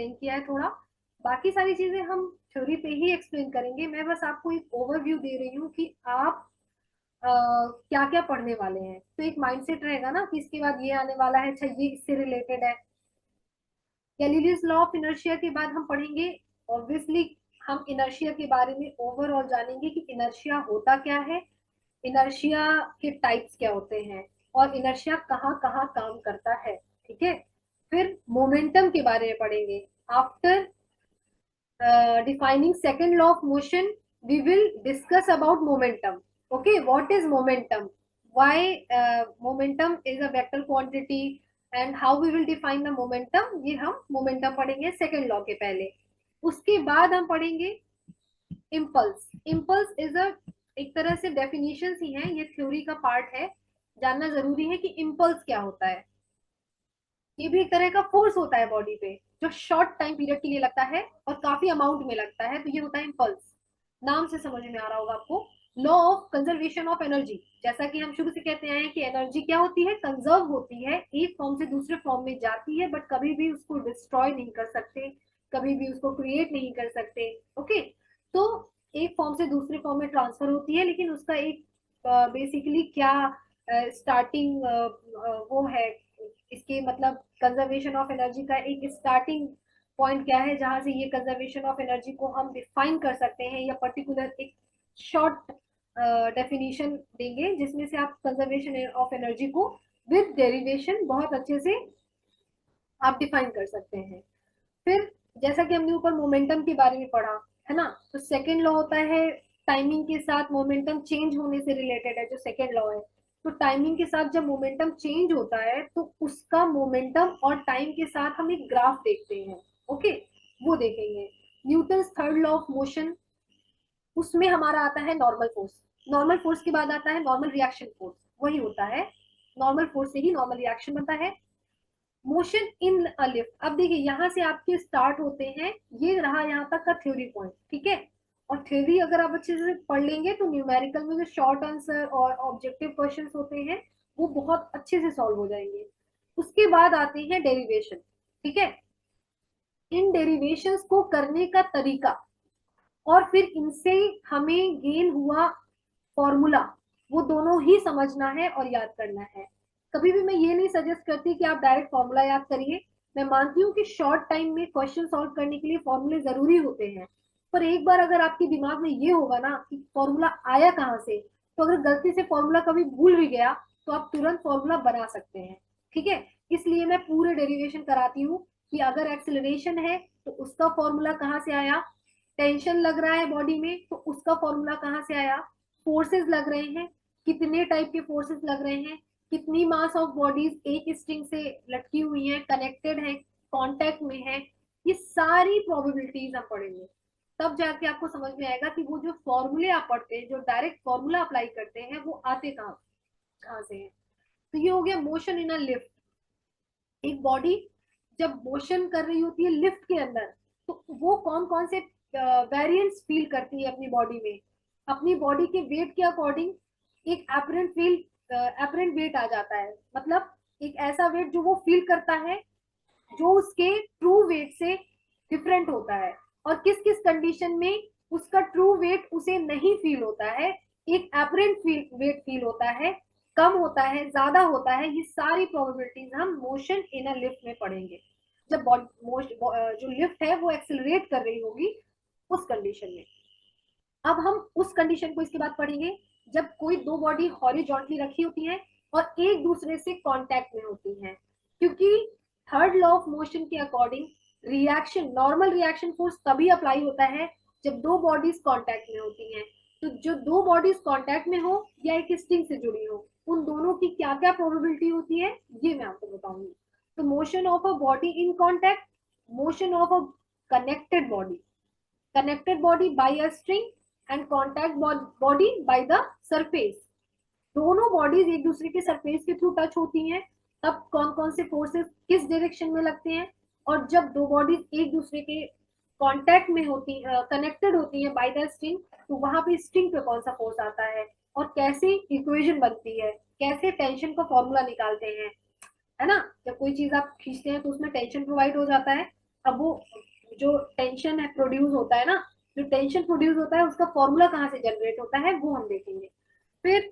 Explain किया है थोड़ा, बाकी सारी चीजें हम थ्योरी पे ही एक्सप्लेन करेंगे। मैं बस आपको एक ओवरव्यू दे रही हूँ कि आप क्या क्या पढ़ने वाले हैं, तो एक माइंडसेट रहेगा ना कि इसके बाद ये आने वाला है, अच्छा ये इससे रिलेटेड है। गैलीलियोस लॉ ऑफ इनर्शिया के बाद हम पढ़ेंगे, ऑब्वियसली हम इनर्शिया के बारे में ओवरऑल जानेंगे कि इनर्शिया होता क्या है, इनर्शिया के टाइप्स क्या होते हैं, और इनर्शिया कहाँ कहाँ काम करता है। ठीक है, फिर मोमेंटम के बारे में पढ़ेंगे। After defining second law of motion, we will discuss about momentum. Okay, what is momentum, why momentum is a vector quantity, and how we will define the momentum, ये हम momentum पढ़ेंगे सेकेंड लॉ के पहले। उसके बाद हम पढ़ेंगे impulse. Impulse is a, एक तरह से डेफिनेशन ही है, ये थ्योरी का पार्ट है, जानना जरूरी है कि इम्पल्स क्या होता है। ये भी एक तरह का फोर्स होता है बॉडी पे, जो शॉर्ट टाइम पीरियड के लिए लगता है और काफी अमाउंट में लगता है, तो ये होता है इम्पल्स। नाम से समझ में आ रहा होगा आपको। Law of conservation of energy, जैसा कि हम शुरू से कहते आए हैं कि एनर्जी क्या होती है, कंजर्व होती है, एक फॉर्म से दूसरे फॉर्म में जाती है, बट कभी भी उसको डिस्ट्रॉय नहीं कर सकते, कभी भी उसको क्रिएट नहीं कर सकते। ओके, तो एक फॉर्म से दूसरे फॉर्म में ट्रांसफर होती है, लेकिन उसका एक बेसिकली क्या स्टार्टिंग वो है, इसके मतलब कंजर्वेशन ऑफ एनर्जी का एक स्टार्टिंग पॉइंट क्या है, जहां से ये कंजर्वेशन ऑफ एनर्जी को हम डिफाइन कर सकते हैं, या पर्टिकुलर एक शॉर्ट डेफिनेशन देंगे जिसमें से आप कंजर्वेशन ऑफ एनर्जी को विद डेरिवेशन बहुत अच्छे से आप डिफाइन कर सकते हैं। फिर जैसा कि हमने ऊपर मोमेंटम के बारे में पढ़ा है ना, तो सेकेंड लॉ होता है टाइमिंग के साथ मोमेंटम चेंज होने से रिलेटेड है, जो सेकेंड लॉ है। तो टाइमिंग के साथ जब मोमेंटम चेंज होता है तो उसका मोमेंटम और टाइम के साथ हम एक ग्राफ देखते हैं। ओके, वो देखेंगे। Newton third law of motion, उसमें हमारा आता है नॉर्मल फोर्स। नॉर्मल फोर्स के बाद आता है नॉर्मल रिएक्शन फोर्स, वही होता है, नॉर्मल फोर्स से ही नॉर्मल रिएक्शन बनता है। मोशन इन अ लिफ्ट, अब देखिए यहाँ से आपके स्टार्ट होते हैं, ये रहा यहाँ तक का थ्योरी पॉइंट। ठीक है, और थ्योरी अगर आप अच्छे से पढ़ लेंगे तो न्यूमेरिकल में जो शॉर्ट आंसर और ऑब्जेक्टिव क्वेश्चंस होते हैं वो बहुत अच्छे से सॉल्व हो जाएंगे। उसके बाद आते हैं डेरिवेशन। ठीक है, इन डेरिवेशंस को करने का तरीका, और फिर इनसे हमें गेन हुआ फॉर्मूला, वो दोनों ही समझना है और याद करना है। कभी भी मैं ये नहीं सजेस्ट करती कि आप डायरेक्ट फॉर्मूला याद करिए। मैं मानती हूँ कि शॉर्ट टाइम में क्वेश्चन सॉल्व करने के लिए फॉर्मूले जरूरी होते हैं, पर एक बार अगर आपके दिमाग में ये होगा ना कि फॉर्मूला आया कहाँ से, तो अगर गलती से फॉर्मूला कभी भूल भी गया तो आप तुरंत फॉर्मूला बना सकते हैं। ठीक है, इसलिए मैं पूरे डेरिवेशन कराती हूँ कि अगर एक्सेलरेशन है तो उसका फॉर्मूला कहाँ से आया, टेंशन लग रहा है बॉडी में तो उसका फॉर्मूला कहाँ से आया, फोर्सेस लग रहे हैं, कितने टाइप के फोर्सेस लग रहे हैं, कितनी मास ऑफ बॉडीज एक स्ट्रिंग से लटकी हुई है, कनेक्टेड है, कांटेक्ट में है, ये सारी प्रोबेबिलिटीज हम पढ़ेंगे। तब जाके आपको समझ में आएगा कि वो जो फॉर्मूले आप पढ़ते हैं, जो डायरेक्ट फॉर्मूला अप्लाई करते हैं, वो आते कहाँ कहाँ से हैं। तो ये हो गया मोशन इन अ लिफ्ट। एक बॉडी जब मोशन कर रही होती है लिफ्ट के अंदर, तो वो कौन कौन से वेरिएंट्स फील करती है अपनी बॉडी में, अपनी बॉडी के वेट के अकॉर्डिंग एक एपरेंट फील, एपरेंट वेट आ जाता है, मतलब एक ऐसा वेट जो वो फील करता है जो उसके ट्रू वेट से डिफरेंट होता है, और किस किस कंडीशन में उसका ट्रू वेट उसे नहीं फील होता है, एक एपरेंट वेट फील होता है, कम होता है, ज्यादा होता है, ये सारी प्रोबेबिलिटीज हम मोशन इन अ लिफ्ट में पढ़ेंगे। जब जो लिफ्ट है वो एक्सेलरेट कर रही होगी उस कंडीशन में। अब हम उस कंडीशन को इसके बाद पढ़ेंगे जब कोई दो बॉडी हॉरिजॉन्टली रखी होती है और एक दूसरे से कांटेक्ट में होती हैं, क्योंकि थर्ड लॉ ऑफ मोशन के according reaction, normal reaction force तभी अप्लाई होता है जब दो बॉडीज कांटेक्ट में होती हैं। तो जो दो बॉडीज कांटेक्ट में हो या एक स्ट्रिंग से जुड़ी हो, उन दोनों की क्या क्या प्रोबेबिलिटी होती है ये मैं आपको बताऊंगी। तो motion of a body in contact, motion of a connected body, connected body by a string and contact body by the surface, दोनों बॉडीज एक दूसरे के सरफेस के थ्रू टच होती हैं, तब कौन कौन से फोर्सेस किस डायरेक्शन में लगते हैं, और जब दो बॉडीज एक दूसरे के कांटेक्ट में होती, कनेक्टेड होती हैं बाय द स्ट्रिंग, तो वहां पे स्ट्रिंग पे कौन सा फोर्स आता है, और कैसे इक्वेशन बनती है, कैसे टेंशन का फॉर्मूला निकालते हैं, है ना। जब कोई चीज आप खींचते हैं तो उसमें टेंशन प्रोवाइड हो जाता है, अब वो जो टेंशन है प्रोड्यूस होता है ना, जो टेंशन प्रोड्यूस होता है उसका फॉर्मूला कहाँ से जनरेट होता है वो हम देखेंगे। फिर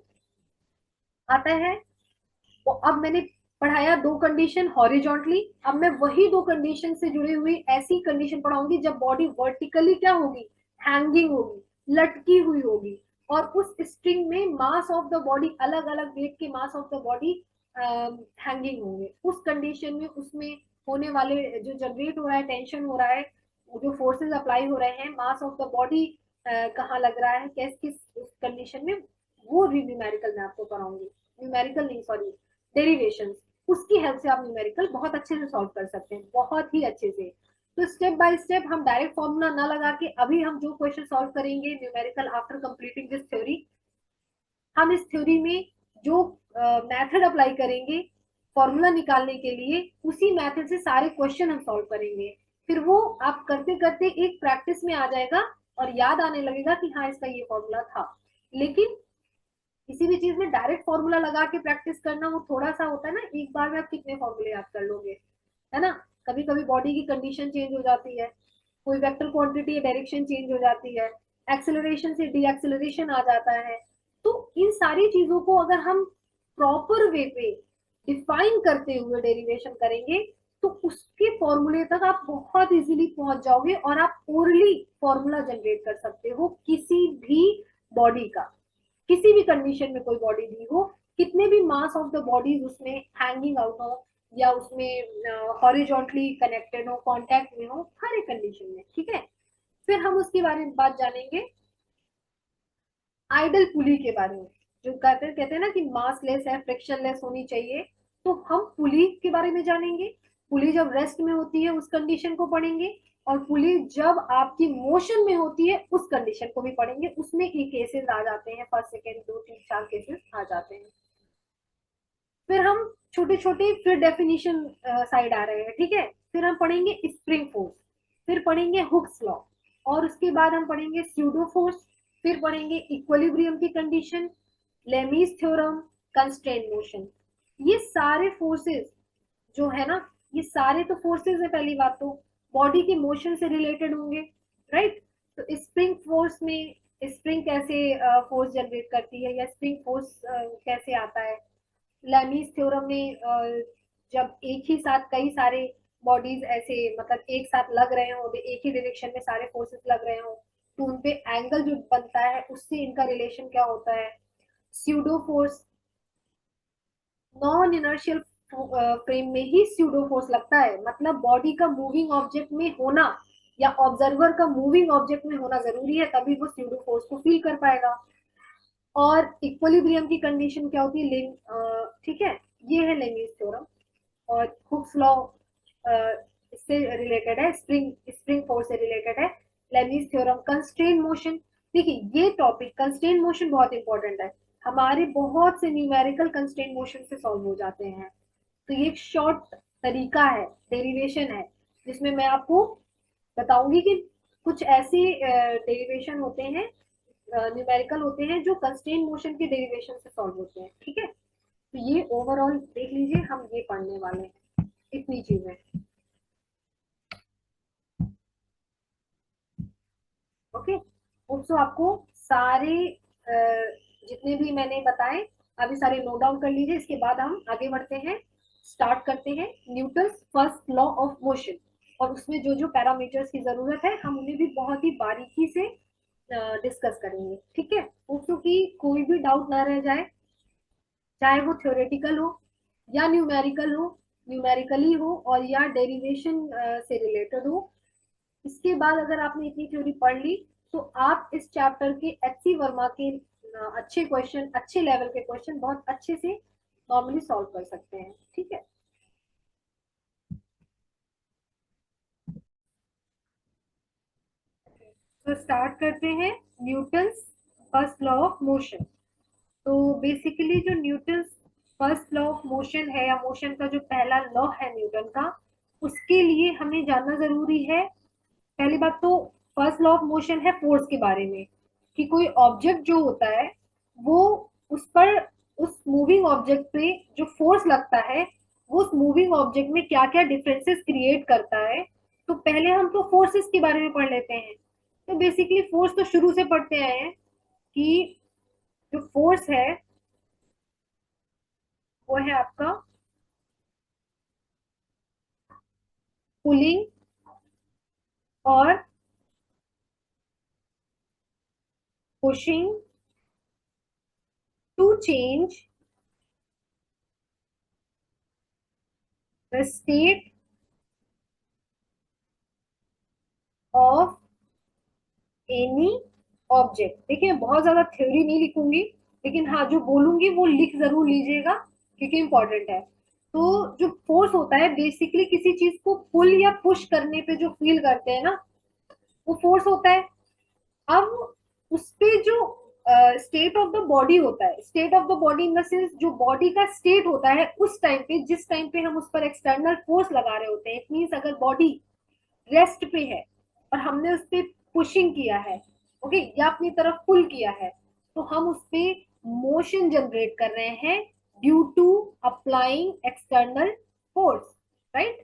आता है, तो अब मैंने पढ़ाया दो कंडीशन हॉरिजॉन्टली, अब मैं वही दो कंडीशन से जुड़ी हुई ऐसी कंडीशन पढ़ाऊंगी जब बॉडी वर्टिकली क्या होगी, हैंगिंग होगी, लटकी हुई होगी, और उस स्ट्रिंग में मास ऑफ द बॉडी, अलग अलग वेट के मास ऑफ द बॉडी हैंगिंग होंगे। उस कंडीशन में उसमें होने वाले जो जनरेट हो रहा है, टेंशन हो रहा है, जो फोर्सेस अप्लाई हो रहे हैं, मास ऑफ द बॉडी कहाँ लग रहा है, किस किस उस कंडीशन में, वो भी न्यूमेरिकल मैं आपको कराऊंगी। न्यूमेरिकल नहीं, सॉरी, डेरिवेशंस, उसकी हेल्प से आप न्यूमेरिकल बहुत अच्छे से सॉल्व कर सकते हैं, बहुत ही अच्छे से। तो स्टेप बाय स्टेप हम डायरेक्ट फॉर्मूला ना लगा के अभी हम जो क्वेश्चन सॉल्व करेंगे numerical after completing this theory, हम इस थ्योरी में जो मेथड अप्लाई करेंगे फॉर्मूला निकालने के लिए, उसी मेथड से सारे क्वेश्चन हम सॉल्व करेंगे। फिर वो आप करते करते एक प्रैक्टिस में आ जाएगा और याद आने लगेगा कि हाँ इसका ये फॉर्मूला था। लेकिन किसी भी चीज में डायरेक्ट फॉर्मूला लगा के प्रैक्टिस करना वो थोड़ा सा होता है ना, एक बार में आप कितने फॉर्मूले याद कर लोगे, है ना। कभी कभी बॉडी की कंडीशन चेंज हो जाती है, कोई वेक्टर क्वांटिटी डायरेक्शन चेंज हो जाती है, एक्सेलरेशन से डी एक्सेलरेशन आ जाता है। तो इन सारी चीजों को अगर हम प्रॉपर वे पे डिफाइन करते हुए डेरिवेशन करेंगे तो उसके फॉर्मूले तक आप बहुत इजीली पहुंच जाओगे और आप ओरली फॉर्मूला जनरेट कर सकते हो किसी भी बॉडी का, किसी भी कंडीशन में कोई बॉडी दी हो, कितने भी मास ऑफ द बॉडीज उसमें हैंगिंग आउट हो या उसमें हॉरिजॉन्टली कनेक्टेड हो, कांटेक्ट में हो, हर एक कंडीशन में, ठीक है। फिर हम उसके बारे में बात जानेंगे आइडल पुली के बारे में, जो कहते हैं ना कि मास लेस है, फ्रिक्शन लेस होनी चाहिए। तो हम पुली के बारे में जानेंगे, पुली जब रेस्ट में होती है उस कंडीशन को पढ़ेंगे, और पुली जब आपकी मोशन में होती है उस कंडीशन को भी पढ़ेंगे। उसमें ये केसेस आ जाते हैं, फर्स्ट सेकेंड दो तीन चार केसेस आ जाते हैं। फिर हम छोटे छोटे फिर डेफिनेशन साइड आ रहे हैं, ठीक है। फिर हम पढ़ेंगे स्प्रिंग फोर्स, फिर पढ़ेंगे हुक्स लॉ, और उसके बाद हम पढ़ेंगे स्यूडो फोर्स, फिर पढ़ेंगे इक्विलिब्रियम की condition, Lami's theorem, constraint motion. ये सारे फोर्सेस जो है ना, ये सारे तो फोर्सेस है, पहली बात तो बॉडी के मोशन से रिलेटेड होंगे, राइट। तो स्प्रिंग फोर्स में स्प्रिंग कैसे फोर्स जनरेट करती है या स्प्रिंग फोर्स कैसे आता है, लेमीज थ्योरम में जब एक ही साथ कई सारे बॉडीज ऐसे मतलब एक साथ लग रहे हो, एक ही डायरेक्शन में सारे फोर्सेस लग रहे हो, तो उनपे एंगल जो बनता है उससे इनका रिलेशन क्या होता है। Pseudo force, non inertial frame में ही स्यूडो फोर्स लगता है, मतलब बॉडी का मूविंग ऑब्जेक्ट में होना या ऑब्जर्वर का मूविंग ऑब्जेक्ट में होना जरूरी है, तभी वो स्यूडो फोर्स को फील कर पाएगा। और इक्विलिब्रियम की कंडीशन क्या होती है, ठीक है, ये है लेमीज थ्योरम। और हुक्स लॉ इससे रिलेटेड है, स्प्रिंग स्प्रिंग फोर्स से रिलेटेड है। लेमीज थ्योरम, कंस्ट्रेन मोशन, देखिए ये टॉपिक कंस्ट्रेन मोशन बहुत इंपॉर्टेंट है, हमारे बहुत से न्यूमेरिकल कंस्ट्रेन मोशन से सॉल्व हो जाते हैं। तो ये एक शॉर्ट तरीका है, डेरिवेशन है, जिसमें मैं आपको बताऊंगी कि कुछ ऐसे डेरिवेशन होते हैं, न्यूमेरिकल होते हैं जो कंस्ट्रेन मोशन के डेरिवेशन से सॉल्व होते हैं, ठीक है। तो ये ओवरऑल देख लीजिए, हम ये पढ़ने वाले हैं, इतनी चीजें, ओके। सो आपको सारे जितने भी मैंने बताए अभी सारे नोट डाउन कर लीजिए, इसके बाद हम आगे बढ़ते हैं, स्टार्ट करते हैं Newton first law of motion. और उसमें जो जो पैरामीटर्स की जरूरत है हम उन्हें भी बहुत ही बारीकी से डिस्कस करेंगे, ठीक है। उसको कि कोई भी डाउट ना रह जाए, चाहे वो थ्योरेटिकल हो या न्यूमेरिकल हो, न्यूमेरिकली हो और या डेरिवेशन से रिलेटेड हो। इसके बाद अगर आपने इतनी थ्योरी पढ़ ली तो आप इस चैप्टर के एच सी वर्मा के अच्छे क्वेश्चन, अच्छे लेवल के क्वेश्चन बहुत अच्छे से नॉर्मली सॉल्व कर सकते हैं, ठीक है। तो स्टार्ट करते हैं Newton first law of motion. तो बेसिकली जो Newton first law of motion है या मोशन का जो पहला लॉ है न्यूटन का, उसके लिए हमें जानना जरूरी है। पहली बात तो फर्स्ट लॉ ऑफ मोशन है फोर्स के बारे में, कि कोई ऑब्जेक्ट जो होता है वो उस पर, उस मूविंग ऑब्जेक्ट पे जो फोर्स लगता है वो उस मूविंग ऑब्जेक्ट में क्या क्या डिफरेंसेस क्रिएट करता है। तो पहले हम तो फोर्सेस के बारे में पढ़ लेते हैं। तो बेसिकली फोर्स तो शुरू से पढ़ते आए हैं कि जो फोर्स है वो है आपका पुलिंग और pushing to change the state of any object. देखिए बहुत ज्यादा थ्योरी नहीं लिखूंगी, लेकिन हाँ जो बोलूंगी वो लिख जरूर लीजिएगा क्योंकि इंपॉर्टेंट है। तो जो फोर्स होता है बेसिकली किसी चीज को पुल या पुश करने पे जो फील करते हैं ना, वो फोर्स होता है। अब उसपे जो स्टेट ऑफ द बॉडी होता है, state of the body in the sense जो बॉडी का स्टेट होता है उस टाइम पे, जिस टाइम पे हम उस पर एक्सटर्नल फोर्स लगा रहे होते हैं, इट मीन्स अगर बॉडी रेस्ट पे है और हमने उस पर पुशिंग किया है, ओके, या अपनी तरफ पुल किया है, तो हम उस पर मोशन जनरेट कर रहे हैं due to applying external force, right.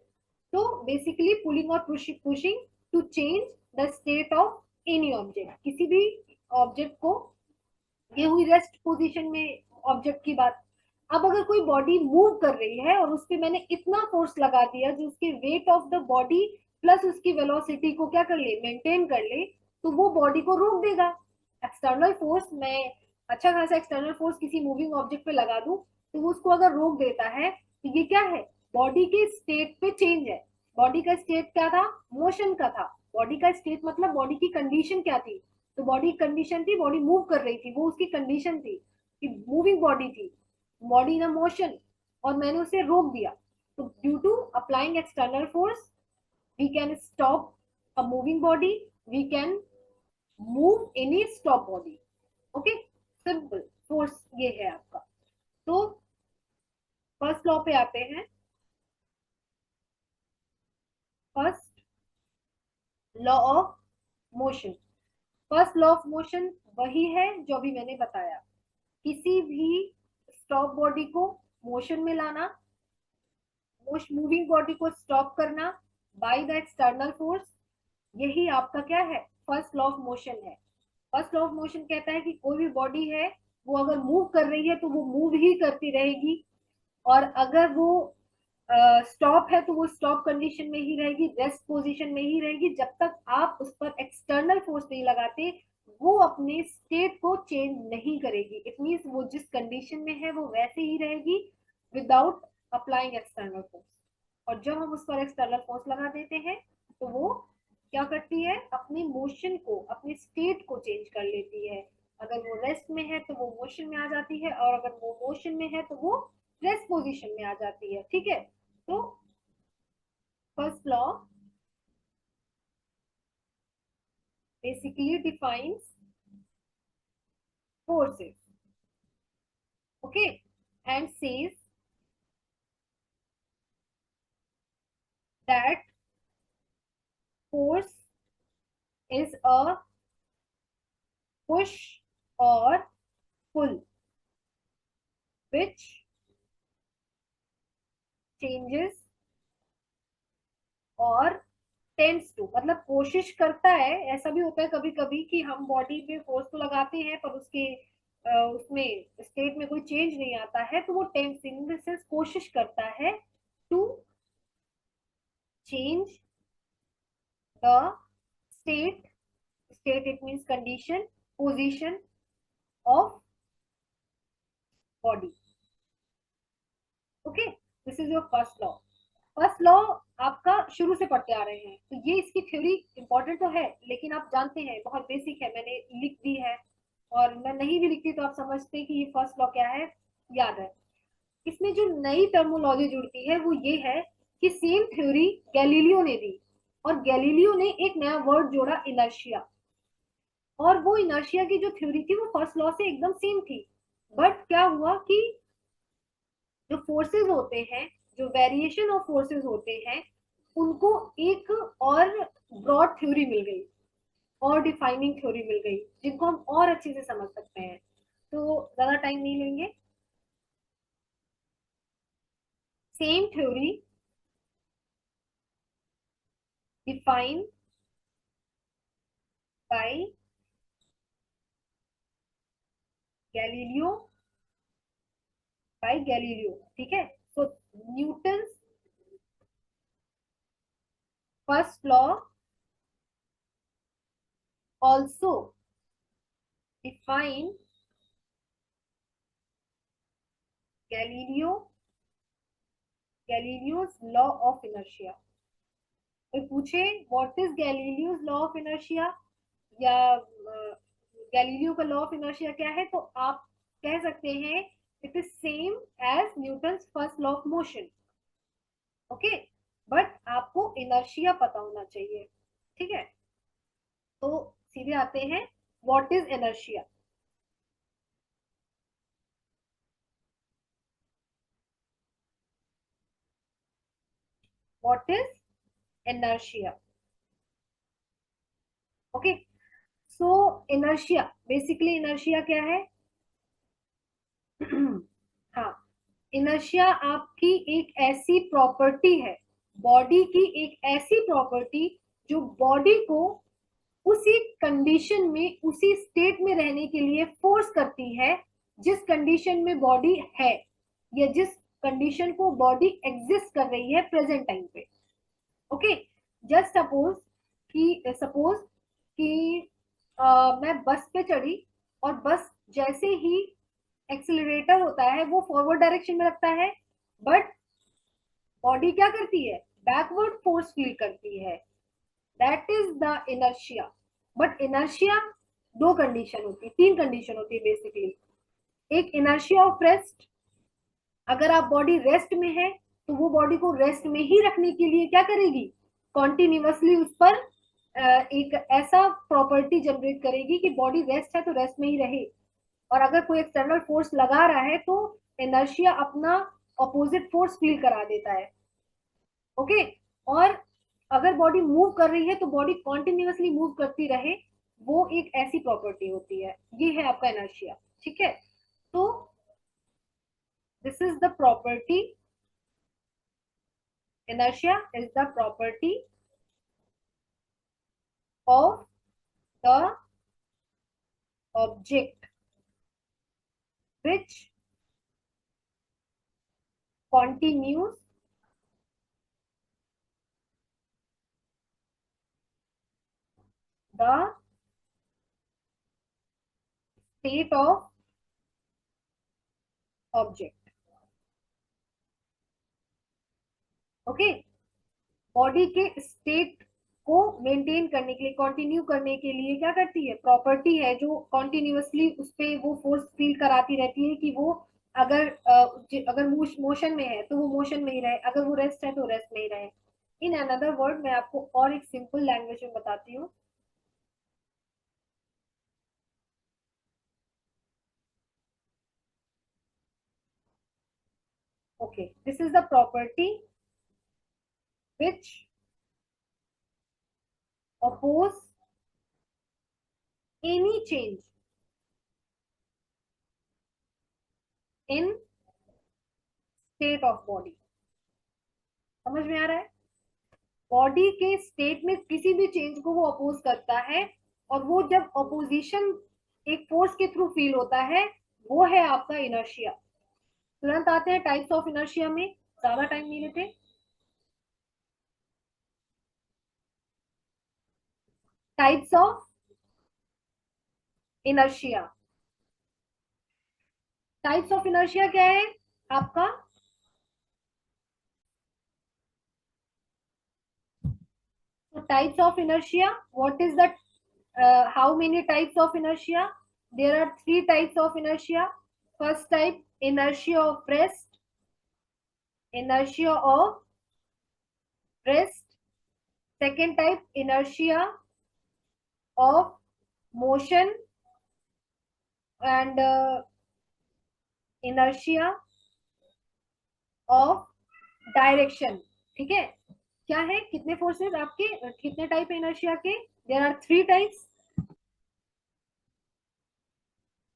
तो बेसिकली पुलिंग और pushing to change the state of any object, किसी भी ऑब्जेक्ट को, ये हुई रेस्ट पोजीशन में ऑब्जेक्ट की बात। अब अगर कोई बॉडी मूव कर रही है और उस पर मैंने इतना फोर्स लगा दिया जो उसके weight of the body plus उसकी वेलोसिटी को क्या कर ले, मेंटेन कर ले, तो वो बॉडी को रोक देगा। एक्सटर्नल फोर्स, मैं अच्छा खासा एक्सटर्नल फोर्स किसी मूविंग ऑब्जेक्ट पे लगा दूं तो वो उसको अगर रोक देता है, तो ये क्या है, बॉडी के स्टेट पे चेंज है। बॉडी का स्टेट क्या था, मोशन का था। बॉडी का स्टेट मतलब बॉडी की कंडीशन क्या थी, तो बॉडी कंडीशन थी, बॉडी मूव कर रही थी, वो उसकी कंडीशन थी कि मूविंग बॉडी थी, बॉडी इन मोशन, और मैंने उसे रोक दिया। तो due to applying external force we can stop a moving body, we can move any stop body. Okay, simple force ये है आपका। तो फर्स्ट लॉ पे आते हैं। First law of motion, first law of motion वही है जो अभी मैंने बताया, किसी भी स्टॉप बॉडी को मोशन में लाना, मूविंग बॉडी को स्टॉप करना बाय द एक्सटर्नल फोर्स, यही आपका क्या है, फर्स्ट लॉ ऑफ मोशन है। फर्स्ट लॉ ऑफ मोशन कहता है कि कोई भी बॉडी है वो अगर मूव कर रही है तो वो मूव ही करती रहेगी, और अगर वो स्टॉप है तो वो स्टॉप कंडीशन में ही रहेगी, रेस्ट पोजीशन में ही रहेगी, जब तक आप उस पर एक्सटर्नल फोर्स नहीं लगाते वो अपने स्टेट को चेंज नहीं करेगी। इट मीन्स वो जिस कंडीशन में है वो वैसे ही रहेगी विदाउट अप्लाइंग एक्सटर्नल फोर्स। और जब हम उस पर एक्सटर्नल फोर्स लगा देते हैं तो वो क्या करती है, अपनी मोशन को, अपनी स्टेट को चेंज कर लेती है। अगर वो रेस्ट में है तो वो मोशन में आ जाती है, और अगर वो मोशन में है तो वो रेस्ट पोजीशन में आ जाती है, ठीक है। तो first law basically defines forces, okay, and says that force is a push or pull which changes और टेंड्स टू, मतलब कोशिश करता है। ऐसा भी होता है कभी कभी कि हम बॉडी पे फोर्स तो लगाते हैं पर उसके उसमें स्टेट में कोई चेंज नहीं आता है, तो वो टेंड्स इन द सेंस कोशिश करता है to change the state, state it means condition, position of body, okay, this is your first law। First law आपका शुरू से पढ़ते आ रहे हैं तो ये इसकी थ्योरी इंपॉर्टेंट तो है, लेकिन आप जानते हैं बहुत बेसिक है, मैंने लिख दी है, और मैं नहीं भी लिखती तो आप समझते कि ये फर्स्ट लॉ क्या है, याद है। इसमें जो नई टर्मोलॉजी जुड़ती है वो ये है कि सेम थ्योरी गैलीलियो ने दी, और गैलीलियो ने एक नया वर्ड जोड़ा, इनर्शिया। और वो इनर्शिया की जो थ्योरी थी वो फर्स्ट लॉ से एकदम सेम थी, बट क्या हुआ कि जो फोर्सेस होते हैं, जो वेरिएशन ऑफ फोर्सेस होते हैं, उनको एक और ब्रॉड थ्योरी मिल गई, और डिफाइनिंग थ्योरी मिल गई, जिनको हम और अच्छे से समझ सकते हैं। तो ज्यादा टाइम नहीं लेंगे। Same theory define by Galileo, by Galileo, ठीक है। So Newton first law also define Galileo, Galileo's law of inertia. कोई पूछे what is Galileo's law of inertia या गैलीलियो का लॉ ऑफ इनर्शिया क्या है, तो आप कह सकते हैं it is same as Newton's first law of motion. Okay, but आपको इनर्शिया पता होना चाहिए, ठीक है। तो सीधे आते हैं, what is inertia. What is inertia, okay. So inertia, basically inertia क्या है? हाँ, इनर्शिया आपकी एक ऐसी प्रॉपर्टी है, बॉडी की एक ऐसी प्रॉपर्टी जो बॉडी को उसी कंडीशन में, उसी स्टेट में रहने के लिए फोर्स करती है जिस कंडीशन में बॉडी है, या जिस कंडीशन को बॉडी एग्जिस्ट कर रही है प्रेजेंट टाइम पे। ओके, जस्ट सपोज कि मैं बस पे चढ़ी, और बस जैसे ही एक्सिलरेटर होता है वो फॉरवर्ड डायरेक्शन में रखता है, बट बॉडी क्या करती है? बैकवर्ड फोर्स फील करती है। That is the inertia. But inertia दो कंडीशन होती है, तीन कंडीशन होती है बेसिकली। एक इनर्शिया ऑफ रेस्ट, अगर आप बॉडी रेस्ट में है तो वो बॉडी को रेस्ट में ही रखने के लिए क्या करेगी? कॉन्टिन्यूसली उस पर एक ऐसा प्रॉपर्टी जनरेट करेगी कि बॉडी रेस्ट है तो रेस्ट में ही रहे। और अगर कोई एक्सटर्नल फोर्स लगा रहा है तो इनर्शिया अपना अपोजिट फोर्स फील करा देता है। ओके, और अगर बॉडी मूव कर रही है तो बॉडी कॉन्टिन्यूसली मूव करती रहे, वो एक ऐसी प्रॉपर्टी होती है। ये है आपका इनर्शिया, ठीक है। तो this is the property, inertia is the property of the object which continues the state of object। Okay, body के स्टेट को मेंटेन करने के लिए, कंटिन्यू करने के लिए क्या करती है? प्रॉपर्टी है जो कॉन्टिन्यूसली उस पे वो फोर्स फील कराती रहती है कि वो अगर अगर मोशन में है तो वो मोशन में ही रहे, अगर वो रेस्ट है तो रेस्ट में ही रहे। इन अनदर वर्ड, मैं आपको और एक सिंपल लैंग्वेज में बताती हूँ। Okay, this is the property which oppose any change in state of body। समझ में आ रहा है? बॉडी के स्टेट में किसी भी चेंज को वो अपोज करता है, और वो जब अपोजिशन एक फोर्स के थ्रू फील होता है, वो है आपका इनर्शिया। तुरंत आते हैं टाइप्स ऑफ इनर्शिया में, ज्यादा टाइम नहीं लेते। Types of inertia, types of inertia क्या है आपका? So types of inertia, what is the how many types of inertia? There are three types of inertia. First type, inertia of rest, inertia of rest. Second type, inertia of motion, and inertia of direction। ठीक है, क्या है? कितने forces आपके, कितने type है inertia के? There are three types.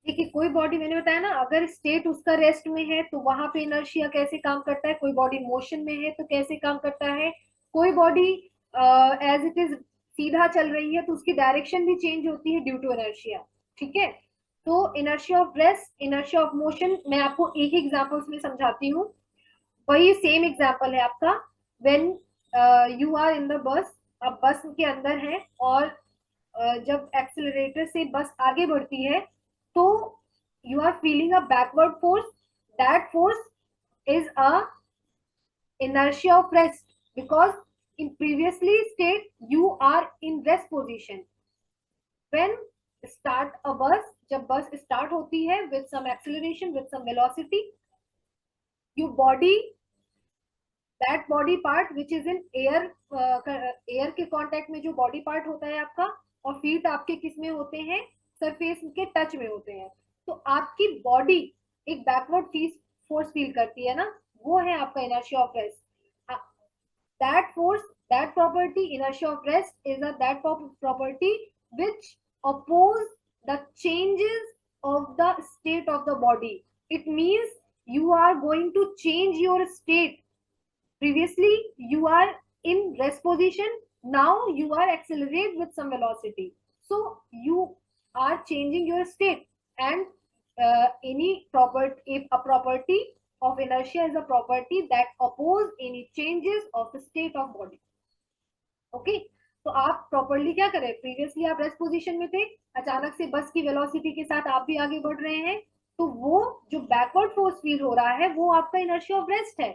देखिए, कोई बॉडी, मैंने बताया ना, अगर स्टेट उसका रेस्ट में है तो वहां पे इनर्शिया कैसे काम करता है, कोई बॉडी मोशन में है तो कैसे काम करता है, कोई बॉडी एज इट इज सीधा चल रही है तो उसकी डायरेक्शन भी चेंज होती है ड्यू टू इनर्शिया। ठीक है, तो inertia of rest, inertia of motion, मैं आपको एक एग्जांपल्स में समझाती हूँ। वही सेम एग्जांपल है आपका। When you are in the bus, आप बस के अंदर हैं और जब एक्सेलरेटर से बस आगे बढ़ती है तो you are feeling a backward force, that force is a inertia of rest because in previously state you are in rest position. When start a bus, जब बस start होती है with some acceleration, with some velocity, your body, that body part which is in air, air के contact में जो body part होता है आपका, और फीट आपके किस में होते हैं, सरफेस के टच में होते हैं, तो आपकी बॉडी एक बैकवर्ड फोर्स फील करती है ना, वो है आपका inertia of rest. That force, that property, inertia of rest is a that property which oppose the changes of the state of the body. It means you are going to change your state. Previously you are in rest position, now you are accelerate with some velocity, so you are changing your state. And any property, if a property of inertia is a property that oppose any changes of the state of body. Okay, तो आप properly क्या करें, previously आप rest position में थे, अचानक से बस की वेलोसिटी के साथ आप भी आगे बढ़ रहे हैं, तो वो जो बैकवर्ड फोर्स फील हो रहा है वो आपका इनर्शिया ऑफ रेस्ट है,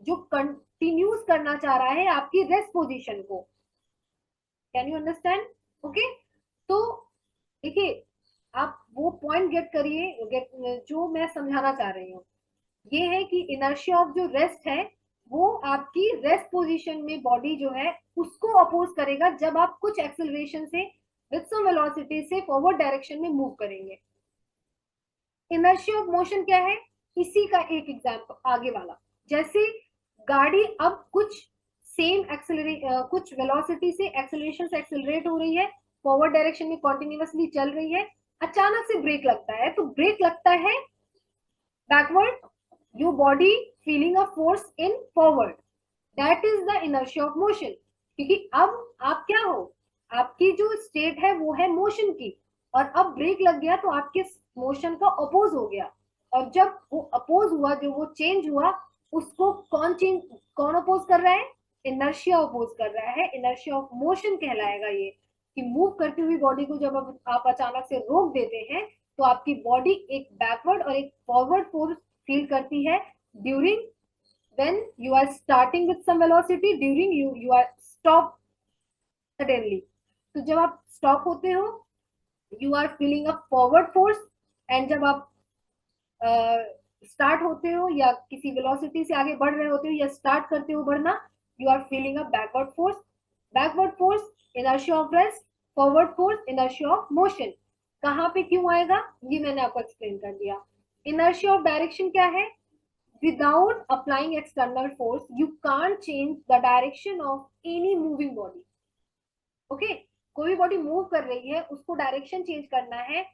जो कंटिन्यूस करना चाह रहा है आपकी रेस्ट पोजीशन को। Can you understand? ओके, तो देखिए, आप वो पॉइंट गेट करिए, जो मैं समझाना चाह रही हूँ ये है कि इनर्शिया ऑफ जो रेस्ट है वो आपकी रेस्ट पोजीशन में बॉडी जो है उसको अपोज करेगा जब आप कुछ एक्सेलरेशन से विद सम वेलोसिटी से फॉरवर्ड डायरेक्शन में मूव करेंगे। इनर्शिया ऑफ मोशन क्या है, इसी का एक एग्जांपल आगे वाला, जैसे गाड़ी अब कुछ सेम कुछ वेलोसिटी से एक्सेलरेशन से एक्सेलरेट हो रही है, फॉरवर्ड डायरेक्शन में कॉन्टिन्यूसली चल रही है, अचानक से ब्रेक लगता है, तो ब्रेक लगता है backward, your body feeling a force in forward, that is the inertia of motion। क्योंकि अब आप क्या हो, आपकी जो स्टेट है वो है मोशन की, और अब ब्रेक लग गया तो आपके मोशन का अपोज हो गया, और जब वो अपोज हुआ, जो वो चेंज हुआ, उसको कौन अपोज कर रहा है, इनर्शिया अपोज कर रहा है, इनर्शिया ऑफ मोशन कहलाएगा ये, कि मूव करती हुई बॉडी को जब आप अचानक से रोक देते हैं तो आपकी बॉडी एक बैकवर्ड और एक फॉरवर्ड फोर्स फील करती है during when you are starting with some velocity, during you are stop suddenly, तो जब आप स्टॉप होते हो you are feeling a forward force, and जब आप स्टार्ट होते हो या किसी वेलोसिटी से आगे बढ़ रहे होते हो या स्टार्ट करते हो बढ़ना, you are feeling a backward force, backward force inertia of rest, forward force inertia of motion. कहाँ पे क्यों आएगा ये मैंने आपको एक्सप्लेन कर दिया। इनर्शिया ऑफ डायरेक्शन क्या है, without applying external force you can't change the direction of any moving body। Okay, कोई भी बॉडी मूव कर रही है उसको डायरेक्शन चेंज करना है,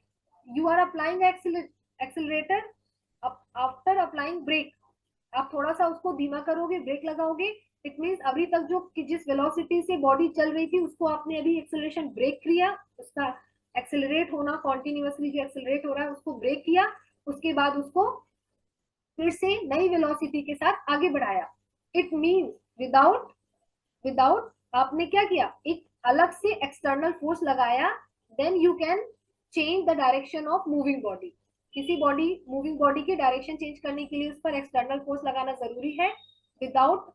you are applying accelerator, after applying brake, आप थोड़ा सा उसको धीमा करोगे, ब्रेक लगाओगे, इट मीन्स अभी तक जो जिस वेलोसिटी से बॉडी चल रही थी उसको आपने अभी एक्सेलरेशन ब्रेक किया, उसका एक्सेलरेट होना कॉन्टिन्यूसली जो एक्सेलरेट हो रहा है उसको ब्रेक किया, उसके बाद उसको फिर से नई वेलोसिटी के साथ आगे बढ़ाया। इट मीन्स विदाउट विदाउट आपने क्या किया, एक अलग से एक्सटर्नल फोर्स लगाया, then you can change the direction of moving body. किसी बॉडी मूविंग बॉडी की डायरेक्शन चेंज करने के लिए उस पर एक्सटर्नल फोर्स लगाना जरूरी है। Without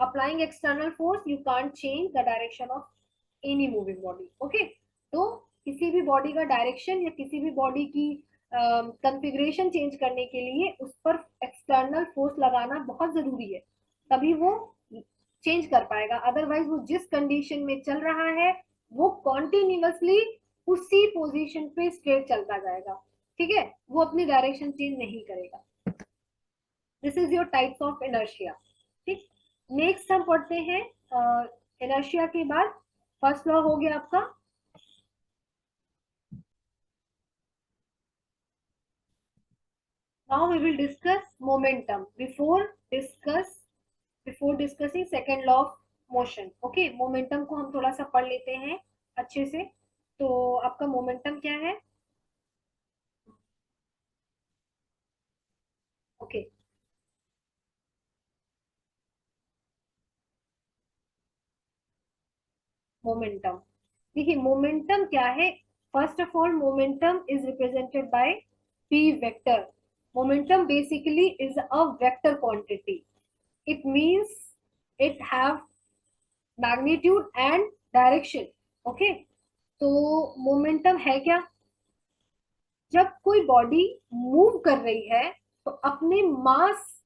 applying external force you can't change the direction of any moving body. Okay, तो किसी भी बॉडी का डायरेक्शन या किसी भी बॉडी की कंफिग्रेशन चेंज करने के लिए उस पर एक्सटर्नल फोर्स लगाना बहुत जरूरी है, तभी वो चेंज कर पाएगा, अदरवाइज वो जिस कंडीशन में चल रहा है वो कॉन्टिन्यूसली उसी पोजीशन पे स्ट्रेट चलता जाएगा। ठीक है, वो अपनी डायरेक्शन चेंज नहीं करेगा। This is your types of inertia. ठीक, नेक्स्ट हम पढ़ते हैं इनर्शिया के बाद फर्स्ट लॉ हो गया आपका। Now we will discuss momentum. Before discussing second law of motion. Okay, momentum को हम थोड़ा सा पढ़ लेते हैं अच्छे से। तो आपका मोमेंटम क्या है? Okay, momentum. देखिए मोमेंटम क्या है। First of all momentum is represented by p vector. Momentum basically is a vector quantity. It means it have magnitude and direction. Okay, तो मोमेंटम है क्या? जब कोई बॉडी मूव कर रही है तो अपने मास,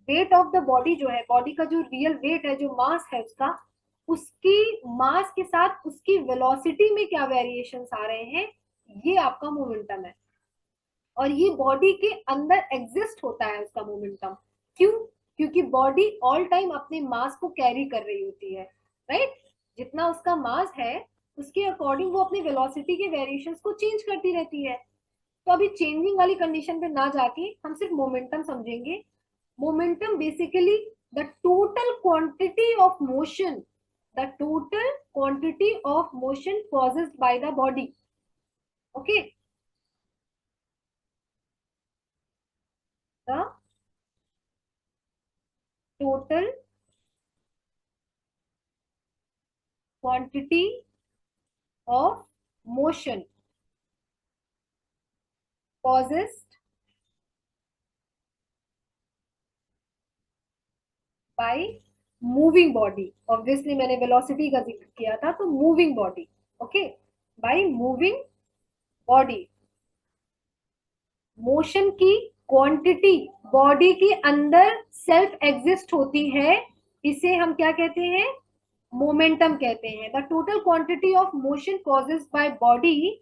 वेट ऑफ द बॉडी जो है, बॉडी का जो रियल वेट है, जो मास है उसका, उसकी मास के साथ उसकी वेलोसिटी में क्या वेरिएशंस आ रहे हैं, ये आपका मोमेंटम है। और ये बॉडी के अंदर एग्जिस्ट होता है उसका मोमेंटम। क्यों? क्योंकि बॉडी ऑल टाइम अपने मास को कैरी कर रही होती है, राइट? जितना उसका मास है उसके अकॉर्डिंग वो अपनी वेलोसिटी के वेरिएशंस को चेंज करती रहती है। तो अभी चेंजिंग वाली कंडीशन पे ना जाके हम सिर्फ मोमेंटम समझेंगे। Momentum basically the total quantity of motion, the total quantity of motion possessed by the body. Okay, the total quantity of motion possessed by moving body. Obviously मैंने वेलोसिटी का जिक्र किया था, तो moving body. Okay, by moving body. Motion की quantity body के अंदर self exist होती है, इसे हम क्या कहते हैं? मोमेंटम कहते हैं। The total quantity of motion causes by body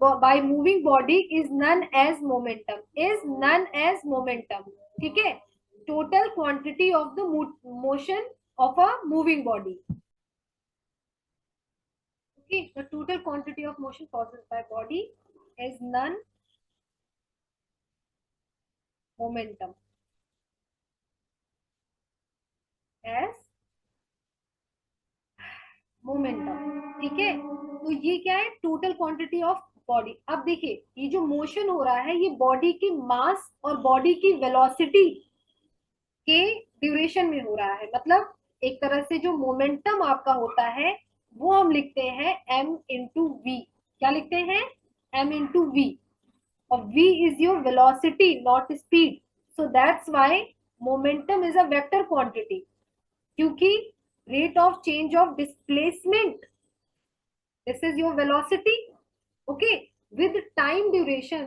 by moving body is known as momentum, is known as momentum। ठीक है, total quantity of the motion of a moving body। okay, the total quantity of motion caused by body is known momentum, as momentum. ठीक है, तो ये क्या है? Total quantity of body. अब देखिए ये जो मोशन हो रहा है ये बॉडी की मास और बॉडी की वेलोसिटी के ड्यूरेशन में हो रहा है। मतलब एक तरह से जो मोमेंटम आपका होता है वो हम लिखते हैं m इंटू वी। क्या लिखते हैं? m into v. और v is your velocity not speed, so that's why momentum is a vector quantity। क्योंकि rate of change of displacement, this is your velocity। okay, with time duration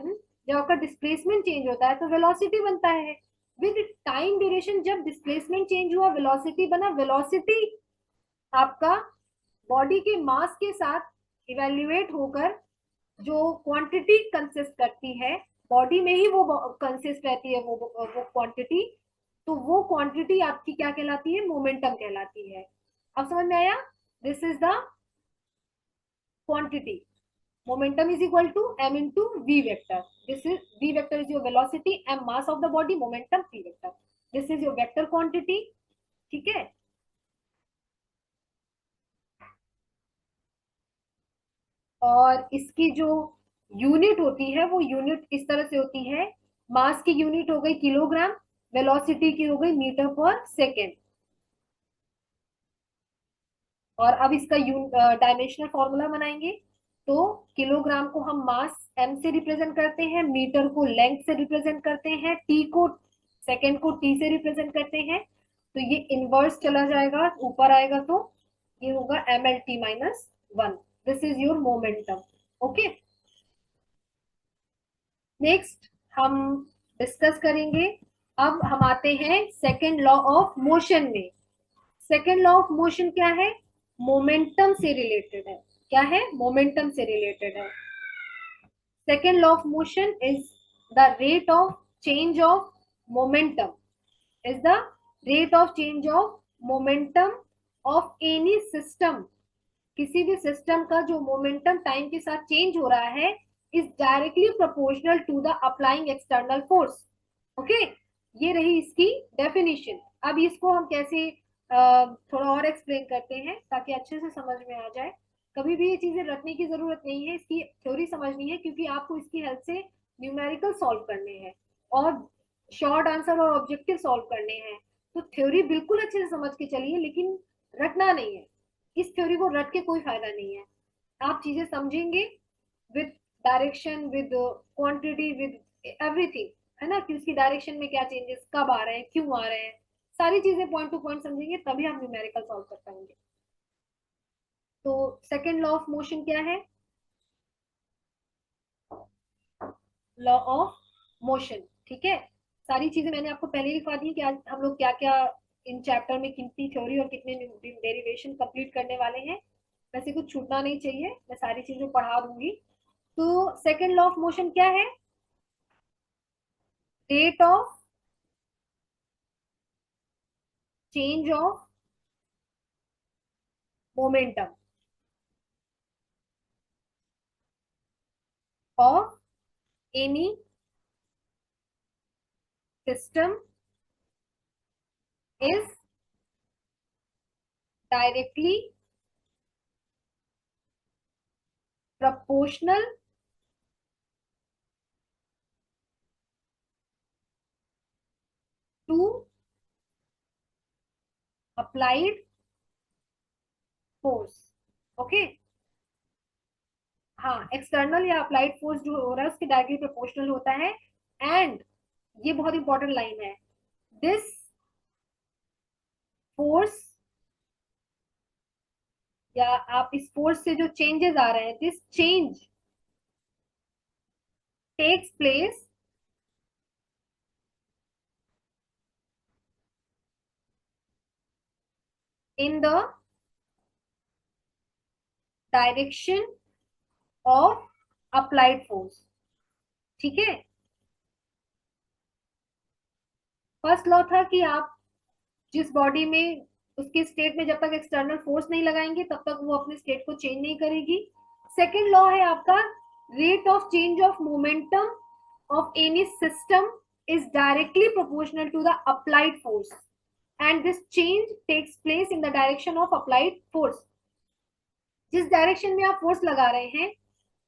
जब आपका displacement change होता है तो velocity बनता है। With time duration जब displacement change हुआ वेलोसिटी बना। वेलोसिटी आपका बॉडी के मास के साथ इवेल्युएट होकर जो क्वांटिटी कंसिस्ट करती है, बॉडी में ही वो कंसिस्ट रहती है वो क्वांटिटी, तो वो क्वांटिटी आपकी क्या कहलाती है? मोमेंटम कहलाती है। अब समझ में आया? This is the quantity. momentum is equal to m into v vector। this is v vector is your velocity, m mass of the body, momentum v vector। this is your vector quantity। ठीक है, और इसकी जो unit होती है वो unit इस तरह से होती है। मास की यूनिट हो गई किलोग्राम, वेलोसिटी की हो गई मीटर पर सेकेंड। और अब इसका डायमेंशनल फॉर्मूला बनाएंगे। तो किलोग्राम को हम मास m से रिप्रेजेंट करते हैं, मीटर को लेंथ से रिप्रेजेंट करते हैं, टी को सेकेंड को t से रिप्रेजेंट करते हैं। तो ये इनवर्स चला जाएगा, ऊपर आएगा तो ये होगा mlt-1। This is your momentum. Okay, next हम डिस्कस करेंगे। अब हम आते हैं सेकेंड लॉ ऑफ मोशन में। सेकेंड लॉ ऑफ मोशन क्या है? मोमेंटम से रिलेटेड है। क्या है? मोमेंटम से रिलेटेड है। Second law of motion is the rate of change of momentum, is the rate of change of momentum of any system. किसी भी सिस्टम का जो मोमेंटम टाइम के साथ चेंज हो रहा है is directly proportional to the applying external force. Okay, ये रही इसकी डेफिनेशन। अब इसको हम कैसे थोड़ा और एक्सप्लेन करते हैं ताकि अच्छे से समझ में आ जाए। कभी भी ये चीजें रटने की जरूरत नहीं है, इसकी थ्योरी समझनी है, क्योंकि आपको इसकी हेल्प से न्यूमेरिकल सॉल्व करने हैं और शॉर्ट आंसर और ऑब्जेक्टिव सॉल्व करने हैं। तो थ्योरी बिल्कुल अच्छे से समझ के चलिए, लेकिन रटना नहीं है। इस थ्योरी को रट के कोई फायदा नहीं है। आप चीजें समझेंगे with direction, with quantity, with everything, है ना, कि उसकी डायरेक्शन में क्या चेंजेस कब आ रहे हैं, क्यों आ रहे हैं, सारी चीजें पॉइंट टू पॉइंट समझेंगे, तभी हम न्यूमेरिकल सॉल्व कर पाएंगे। तो सेकंड लॉ ऑफ मोशन क्या है? लॉ ऑफ मोशन, ठीक है। सारी चीजें मैंने आपको पहले ही लिखवा दी कि आज हम लोग क्या क्या इन चैप्टर में कितनी थ्योरी और कितने डेरिवेशन कंप्लीट करने वाले हैं। वैसे कुछ छूटना नहीं चाहिए, मैं सारी चीजें पढ़ा दूंगी। तो सेकंड लॉ ऑफ मोशन क्या है? Rate of change of momentum of any system is directly proportional to applied force। Okay, हाँ, एक्सटर्नल या अप्लाइड फोर्स जो हो रहा है उसके डायरेक्टली प्रोपोर्शनल होता है। एंड ये बहुत इंपॉर्टेंट लाइन है, दिस फोर्स, या आप इस फोर्स से जो चेंजेस आ रहे हैं, this change takes place in the direction of applied force. ठीक है, फर्स्ट लॉ था कि आप जिस बॉडी में उसके स्टेट में जब तक एक्सटर्नल फोर्स नहीं लगाएंगे तब तक वो अपने स्टेट को चेंज नहीं करेगी। सेकेंड लॉ है आपका, rate of change of momentum of any system is directly proportional to the applied force and this change takes place in the direction of applied force. जिस डायरेक्शन में आप force लगा रहे हैं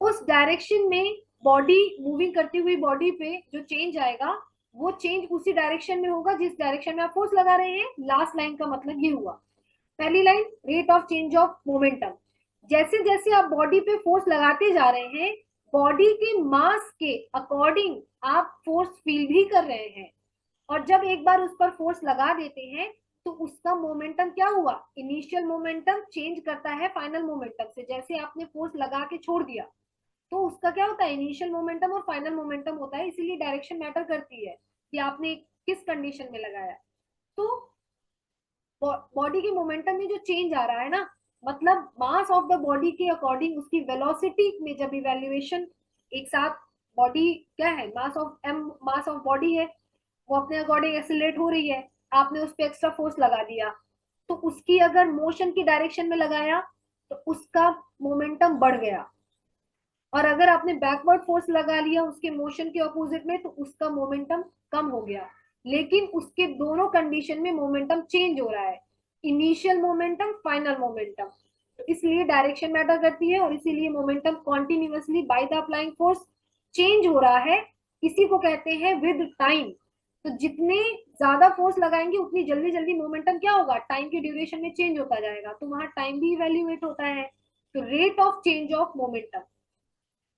उस डायरेक्शन में बॉडी मूविंग करती हुई बॉडी पे जो चेंज आएगा वो चेंज उसी डायरेक्शन में होगा जिस डायरेक्शन में आप फोर्स लगा रहे हैं। लास्ट लाइन का मतलब ये हुआ। पहली line, rate of change of momentum, जैसे जैसे आप बॉडी पे फोर्स लगाते जा रहे हैं बॉडी के मास के अकॉर्डिंग आप फोर्स फील भी कर रहे हैं, और जब एक बार उस पर फोर्स लगा देते हैं तो उसका मोमेंटम क्या हुआ, इनिशियल मोमेंटम चेंज करता है फाइनल मोमेंटम से। जैसे आपने फोर्स लगा के छोड़ दिया तो उसका क्या होता है, इनिशियल मोमेंटम और फाइनल मोमेंटम होता है। इसीलिए डायरेक्शन मैटर करती है कि आपने किस कंडीशन में लगाया। तो बॉडी के मोमेंटम में जो चेंज आ रहा है ना, मतलब मास ऑफ द बॉडी के अकॉर्डिंग उसकी वेलोसिटी में जब इवेल्युएशन एक साथ, बॉडी क्या है, mass of m, mass of body है, वो अपने अकॉर्डिंग एक्सेलरेट हो रही है, आपने उस पर एक्स्ट्रा फोर्स लगा दिया तो उसकी अगर मोशन की डायरेक्शन में लगाया तो उसका मोमेंटम बढ़ गया, और अगर आपने बैकवर्ड फोर्स लगा लिया उसके मोशन के ऑपोजिट में तो उसका मोमेंटम कम हो गया। लेकिन उसके दोनों कंडीशन में मोमेंटम चेंज हो रहा है, इनिशियल मोमेंटम, फाइनल मोमेंटम। तो इसलिए डायरेक्शन मैटर करती है और इसीलिए momentum continuously by the applying force change हो रहा है। इसी को कहते हैं विद टाइम। तो जितने ज्यादा फोर्स लगाएंगे उतनी जल्दी जल्दी मोमेंटम क्या होगा, टाइम के ड्यूरेशन में चेंज होता जाएगा, तो वहां टाइम भी इवेल्युएट होता है। तो rate of change of momentum,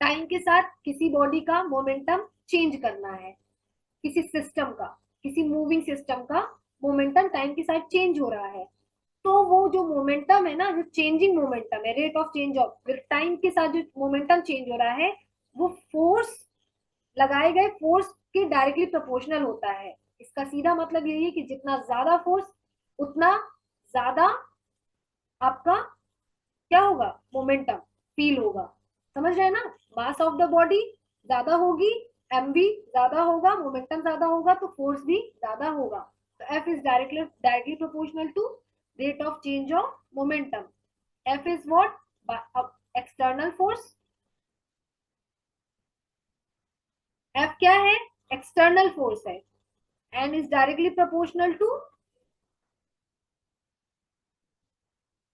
time के साथ किसी बॉडी का मोमेंटम चेंज करना है, किसी सिस्टम का, किसी मूविंग सिस्टम का मोमेंटम टाइम के साथ चेंज हो रहा है। तो वो जो मोमेंटम है ना, जो चेंजिंग मोमेंटम है, rate of change of, time के साथ जो मोमेंटम चेंज हो रहा है वो फोर्स, लगाए गए फोर्स के डायरेक्टली प्रोपोर्शनल होता है। इसका सीधा मतलब यही है कि जितना ज्यादा फोर्स उतना ज्यादा आपका क्या होगा, मोमेंटम फील होगा। समझ रहे हैं ना, मास ऑफ द बॉडी ज्यादा होगी, एम भी ज्यादा होगा, मोमेंटम ज्यादा होगा तो फोर्स भी ज्यादा होगा। तो F is directly proportional to rate of change of momentum. F is what, external force. F क्या है, एक्सटर्नल फोर्स है, N is directly proportional to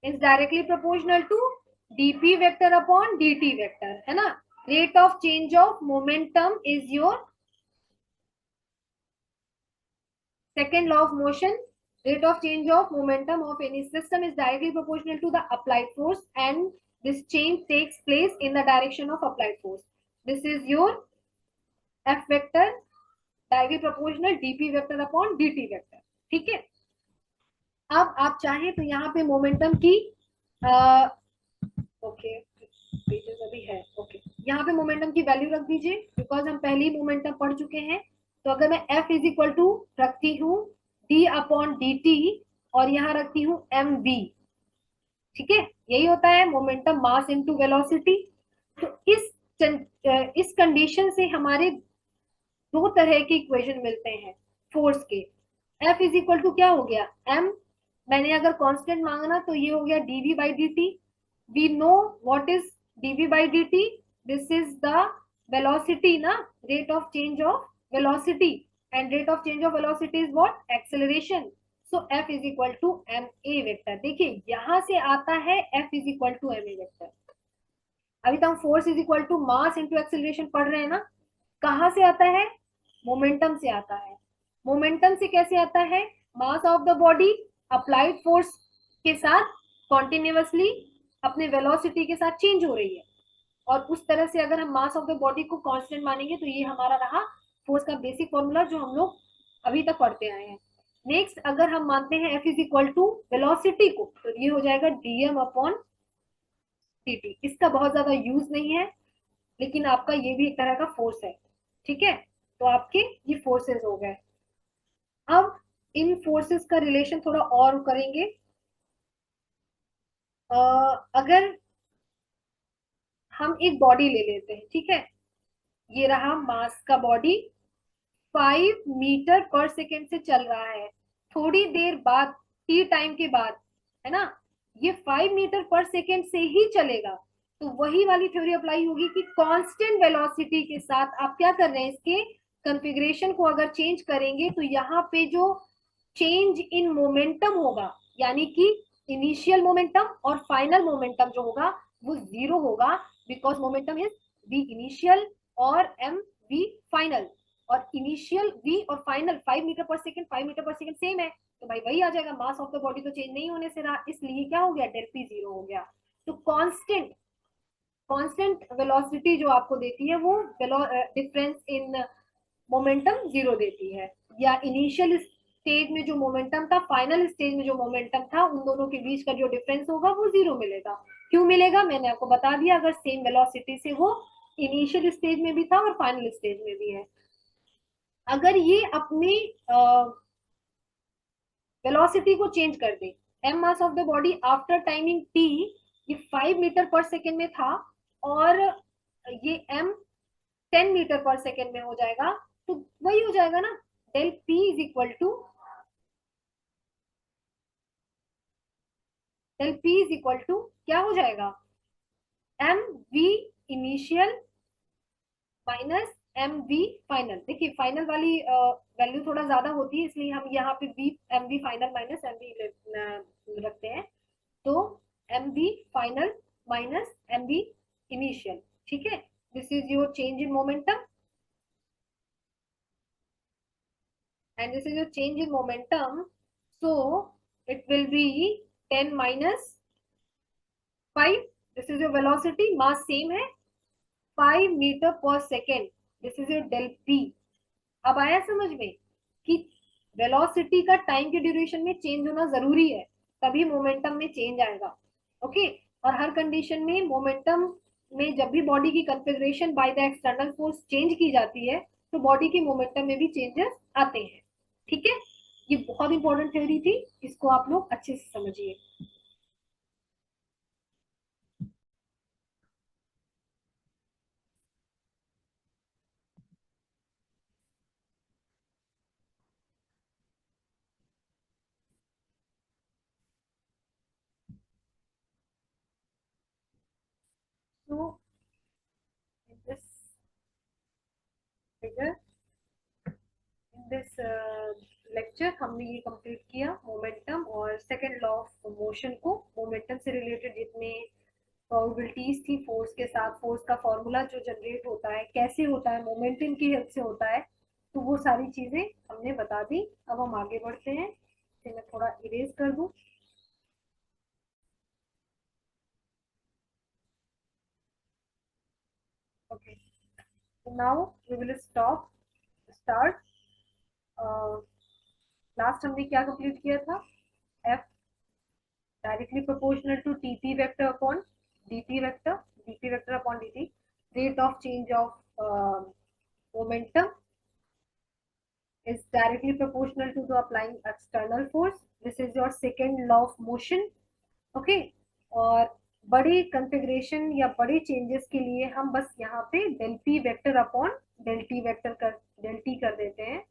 is directly proportional to dp vector upon dt vector, है ना. Rate of change of momentum is your second law of motion. Rate of change of momentum of any system is directly proportional to the applied force, and this change takes place in the direction of applied force. This is your f vector, directly proportional dp vector upon dt vector. ठीक है. अब आप चाहें तो यहाँ पे momentum की okay pages अभी है. ओके, यहाँ पे मोमेंटम की वैल्यू रख दीजिए, बिकॉज हम पहले ही मोमेंटम पढ़ चुके हैं. तो अगर मैं F इज इक्वल टू रखती हूँ d अपॉन डी टी, और यहाँ रखती हूँ एम वी. ठीक है, यही होता है मोमेंटम मास इनटू वेलोसिटी. तो इस कंडीशन से हमारे दो तरह के इक्वेशन मिलते हैं फोर्स के. F इज इक्वल टू क्या हो गया, m. मैंने अगर कांस्टेंट मांगना तो ये हो गया dv by d t. We know what is dv by d t. This is the velocity ना, rate of change of velocity, and rate of change of velocity is what, acceleration. So F is equal to m a vector. देखिए यहां से आता है F is equal to m a vector. अभी तो हम force is equal to mass into acceleration पढ़ रहे हैं ना. कहाँ से आता है, मोमेंटम से आता है. मोमेंटम से कैसे आता है, mass of the body applied force के साथ कॉन्टिन्यूसली अपने वेलोसिटी के साथ चेंज हो रही है. और उस तरह से अगर हम मास ऑफ द बॉडी को कांस्टेंट मानेंगे तो ये हमारा रहा फोर्स का बेसिक फॉर्मूला जो हम लोग अभी तक पढ़ते आए हैं. नेक्स्ट, अगर हम मानते हैं F is equal to velocity को, तो ये हो जाएगा dm अपॉन dt. इसका बहुत ज्यादा यूज नहीं है, लेकिन आपका ये भी एक तरह का फोर्स है. ठीक है, तो आपके ये फोर्सेस हो गए. अब इन फोर्सेस का रिलेशन थोड़ा और करेंगे. अगर हम एक बॉडी ले लेते हैं, ठीक है, ये रहा मास का बॉडी, 5 मीटर पर सेकेंड से चल रहा है. थोड़ी देर बाद, टी टाइम के बाद, है ना, ये 5 मीटर पर सेकेंड से ही चलेगा. तो वही वाली थ्योरी अप्लाई होगी कि कांस्टेंट वेलोसिटी के साथ आप क्या कर रहे हैं, इसके कंफिग्रेशन को अगर चेंज करेंगे तो यहाँ पे जो चेंज इन मोमेंटम होगा, यानी कि इनिशियल मोमेंटम और फाइनल मोमेंटम जो होगा वो जीरो होगा, because momentum is v initial और m v फाइनल. और इनिशियल v और फाइनल 5 मीटर पर सेकेंड, 5 मीटर पर सेकेंड सेम है, तो भाई वही आ जाएगा. मास ऑफ द बॉडी तो चेंज नहीं होने से रहा, इसलिए क्या हो गया, डेल पी जीरो हो गया. तो कांस्टेंट कांस्टेंट वेलोसिटी जो आपको देती है वो डिफरेंस इन मोमेंटम जीरो देती है. या इनिशियल स्टेज में जो मोमेंटम था, फाइनल स्टेज में जो मोमेंटम था, उन दोनों के बीच का जो डिफरेंस होगा वो जीरो मिलेगा. क्यों मिलेगा, मैंने आपको बता दिया, अगर सेम वेलोसिटी से वो इनिशियल स्टेज में भी था और फाइनल स्टेज में भी है. अगर ये अपनी वेलोसिटी को चेंज कर दे, m mass of the body after timing t, ये 5 मीटर पर सेकेंड में था और ये एम 10 मीटर पर सेकेंड में हो जाएगा, तो वही हो जाएगा ना, del p is equal to क्या हो जाएगा, m v initial minus m v final. देखिए फाइनल वाली वैल्यू थोड़ा ज्यादा होती है, इसलिए हम यहाँ पे v m v final minus m v रखते हैं. तो m v final minus m v initial. ठीक है, this is your change in momentum, and this is your change in momentum. So it will be 10 minus 5. This is your velocity, mass same है, 5 metre पर second. This is your del p. अब आया समझ में कि velocity का time के duration में चेंज होना जरूरी है, तभी मोमेंटम में चेंज आएगा. ओके, और हर कंडीशन में मोमेंटम में जब भी बॉडी की configuration by the external force change की जाती है, तो बॉडी की मोमेंटम में भी चेंजेस आते हैं. ठीक है, ये बहुत इंपॉर्टेंट थ्योरी थी, इसको आप लोग अच्छे से समझिए. So in this figure, in this lecture हमने ये कंप्लीट किया मोमेंटम और सेकंड लॉ ऑफ मोशन को। मोमेंटम से रिलेटेड जितने प्रोबेबिलिटीज थी फोर्स के साथ, फोर्स का फॉर्मूला जो जनरेट होता है, कैसे होता है, मोमेंटम की हेल्प से होता है, तो वो सारी चीजें हमने बता दी। अब हम आगे बढ़ते हैं। इसे मैं थोड़ा इरेज कर दूं। Okay, now we will start. Last हमने क्या कंप्लीट किया था? F directly proportional to tp vector upon dt vector, dp vector upon dt, rate of change of momentum is directly proportional to the applying external force. This is your second law of motion. Okay, और बड़े configuration या बड़े changes के लिए हम बस यहाँ पे del p vector upon del t कर देते हैं।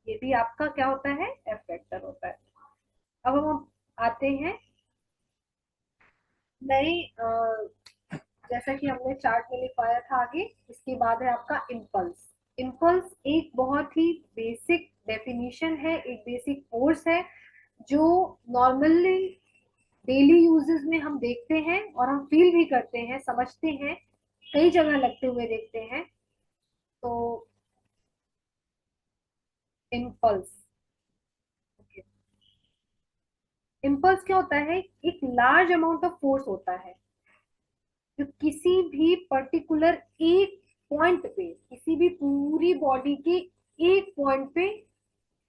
ये भी आपका क्या होता है? एफ वेक्टर होता है। अब हम आते हैं नए, जैसा कि हमने चार्ट में लिखवाया था आगे। इसके बाद है आपका इम्पल्स। इम्पल्स एक बहुत ही बेसिक डेफिनेशन है, एक बेसिक फोर्स है जो नॉर्मली डेली यूजेस में हम देखते हैं और हम फील भी करते हैं, समझते हैं, कई जगह लगते हुए देखते हैं। तो इम्पल्स, इम्पल्स क्या होता है? एक लार्ज अमाउंट ऑफ फोर्स होता है जो किसी भी पर्टिकुलर एक पॉइंट पे, किसी भी पूरी बॉडी के एक पॉइंट पे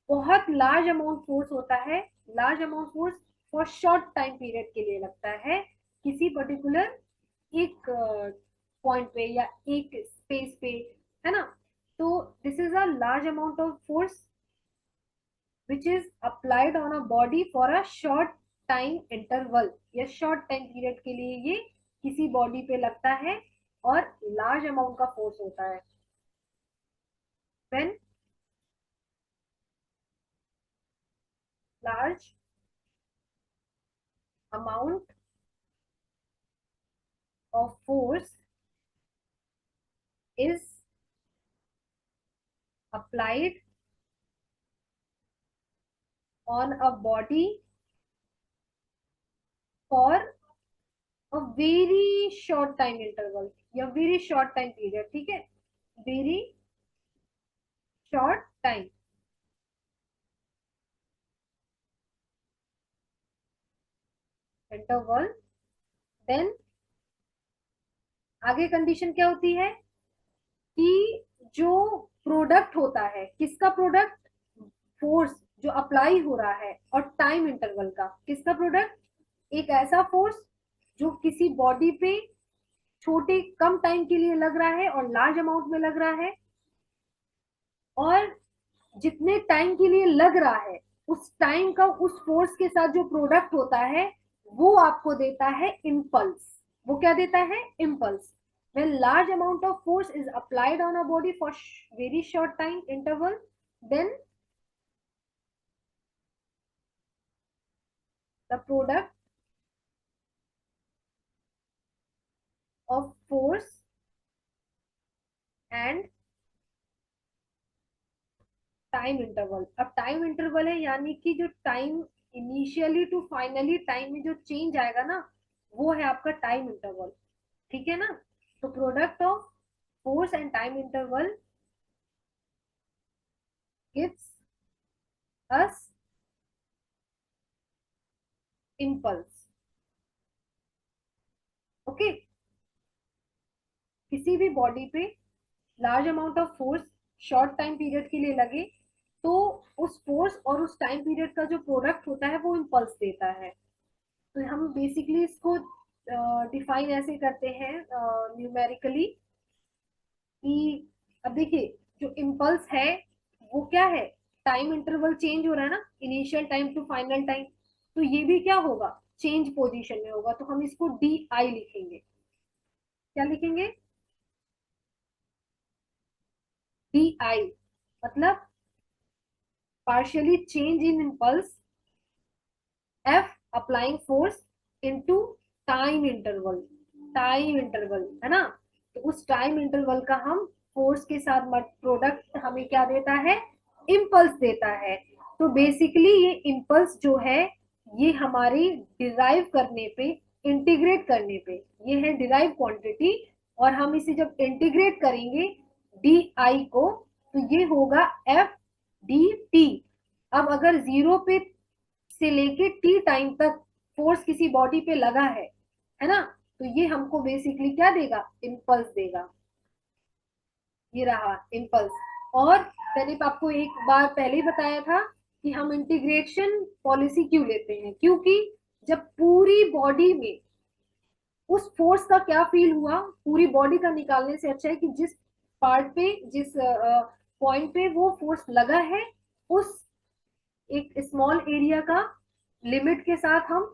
बहुत लार्ज अमाउंट फोर्स होता है। Large amount force for short time period के लिए लगता है किसी पर्टिकुलर एक पॉइंट पे या एक स्पेस पे, है ना? तो this is a large amount of force which is applied on a body for a short time interval या short time period के लिए ये किसी बॉडी पे लगता है और लार्ज अमाउंट का फोर्स होता है। when large amount of force is applied on a body for a very short time interval या very short time period, ठीक है? very short time interval, then आगे कंडीशन क्या होती है कि जो प्रोडक्ट होता है, किसका प्रोडक्ट? फोर्स जो अप्लाई हो रहा है और टाइम इंटरवल का, किसका प्रोडक्ट? एक ऐसा फोर्स जो किसी बॉडी पे छोटे कम टाइम के लिए लग रहा है और लार्ज अमाउंट में लग रहा है, और जितने टाइम के लिए लग रहा है उस टाइम का उस फोर्स के साथ जो प्रोडक्ट होता है वो आपको देता है इम्पल्स। वो क्या देता है? Impulse. when large amount of force is applied on a body for very short time interval, then the product of force and time interval. अब टाइम इंटरवल है यानी कि जो time initially to finally time में जो change आएगा ना, वो है आपका टाइम इंटरवल, ठीक है ना? तो product of force and time interval gives us impulse. Okay, किसी भी बॉडी पे large amount of force short time period के लिए लगे तो उस फोर्स और उस टाइम पीरियड का जो प्रोडक्ट होता है वो इम्पल्स देता है। तो हम बेसिकली इसको डिफाइन ऐसे करते हैं न्यूमेरिकली कि अब देखिए जो इम्पल्स है वो क्या है? टाइम इंटरवल चेंज हो रहा है ना, initial time to final time, तो ये भी क्या होगा? चेंज पोजीशन में होगा। तो हम इसको डी आई लिखेंगे। क्या लिखेंगे? डी आई मतलब partially change in impulse, F applying force into time interval, time interval है ना? तो उस टाइम इंटरवल का हम फोर्स के साथ प्रोडक्ट हमें क्या देता है? इम्पल्स देता है। तो बेसिकली ये इम्पल्स जो है ये हमारी डिराइव करने पे, इंटीग्रेट करने पे, ये है डिराइव क्वांटिटी। और हम इसे जब इंटीग्रेट करेंगे डी आई को, तो ये होगा एफ डी टी। अब अगर जीरो पे से लेके टी टाइम तक फोर्स किसी बॉडी पे लगा है ना, तो ये हमको बेसिकली क्या देगा, इम्पल्स देगा। ये रहा इम्पल्स। और मैंने आपको एक बार पहले ही बताया था कि हम इंटीग्रेशन पॉलिसी क्यों लेते हैं, क्योंकि जब पूरी बॉडी में उस फोर्स का क्या फील हुआ, पूरी बॉडी का निकालने से अच्छा है कि जिस पार्ट पे, जिस पॉइंट पे वो फोर्स लगा है, उस एक स्मॉल एरिया का लिमिट के साथ हम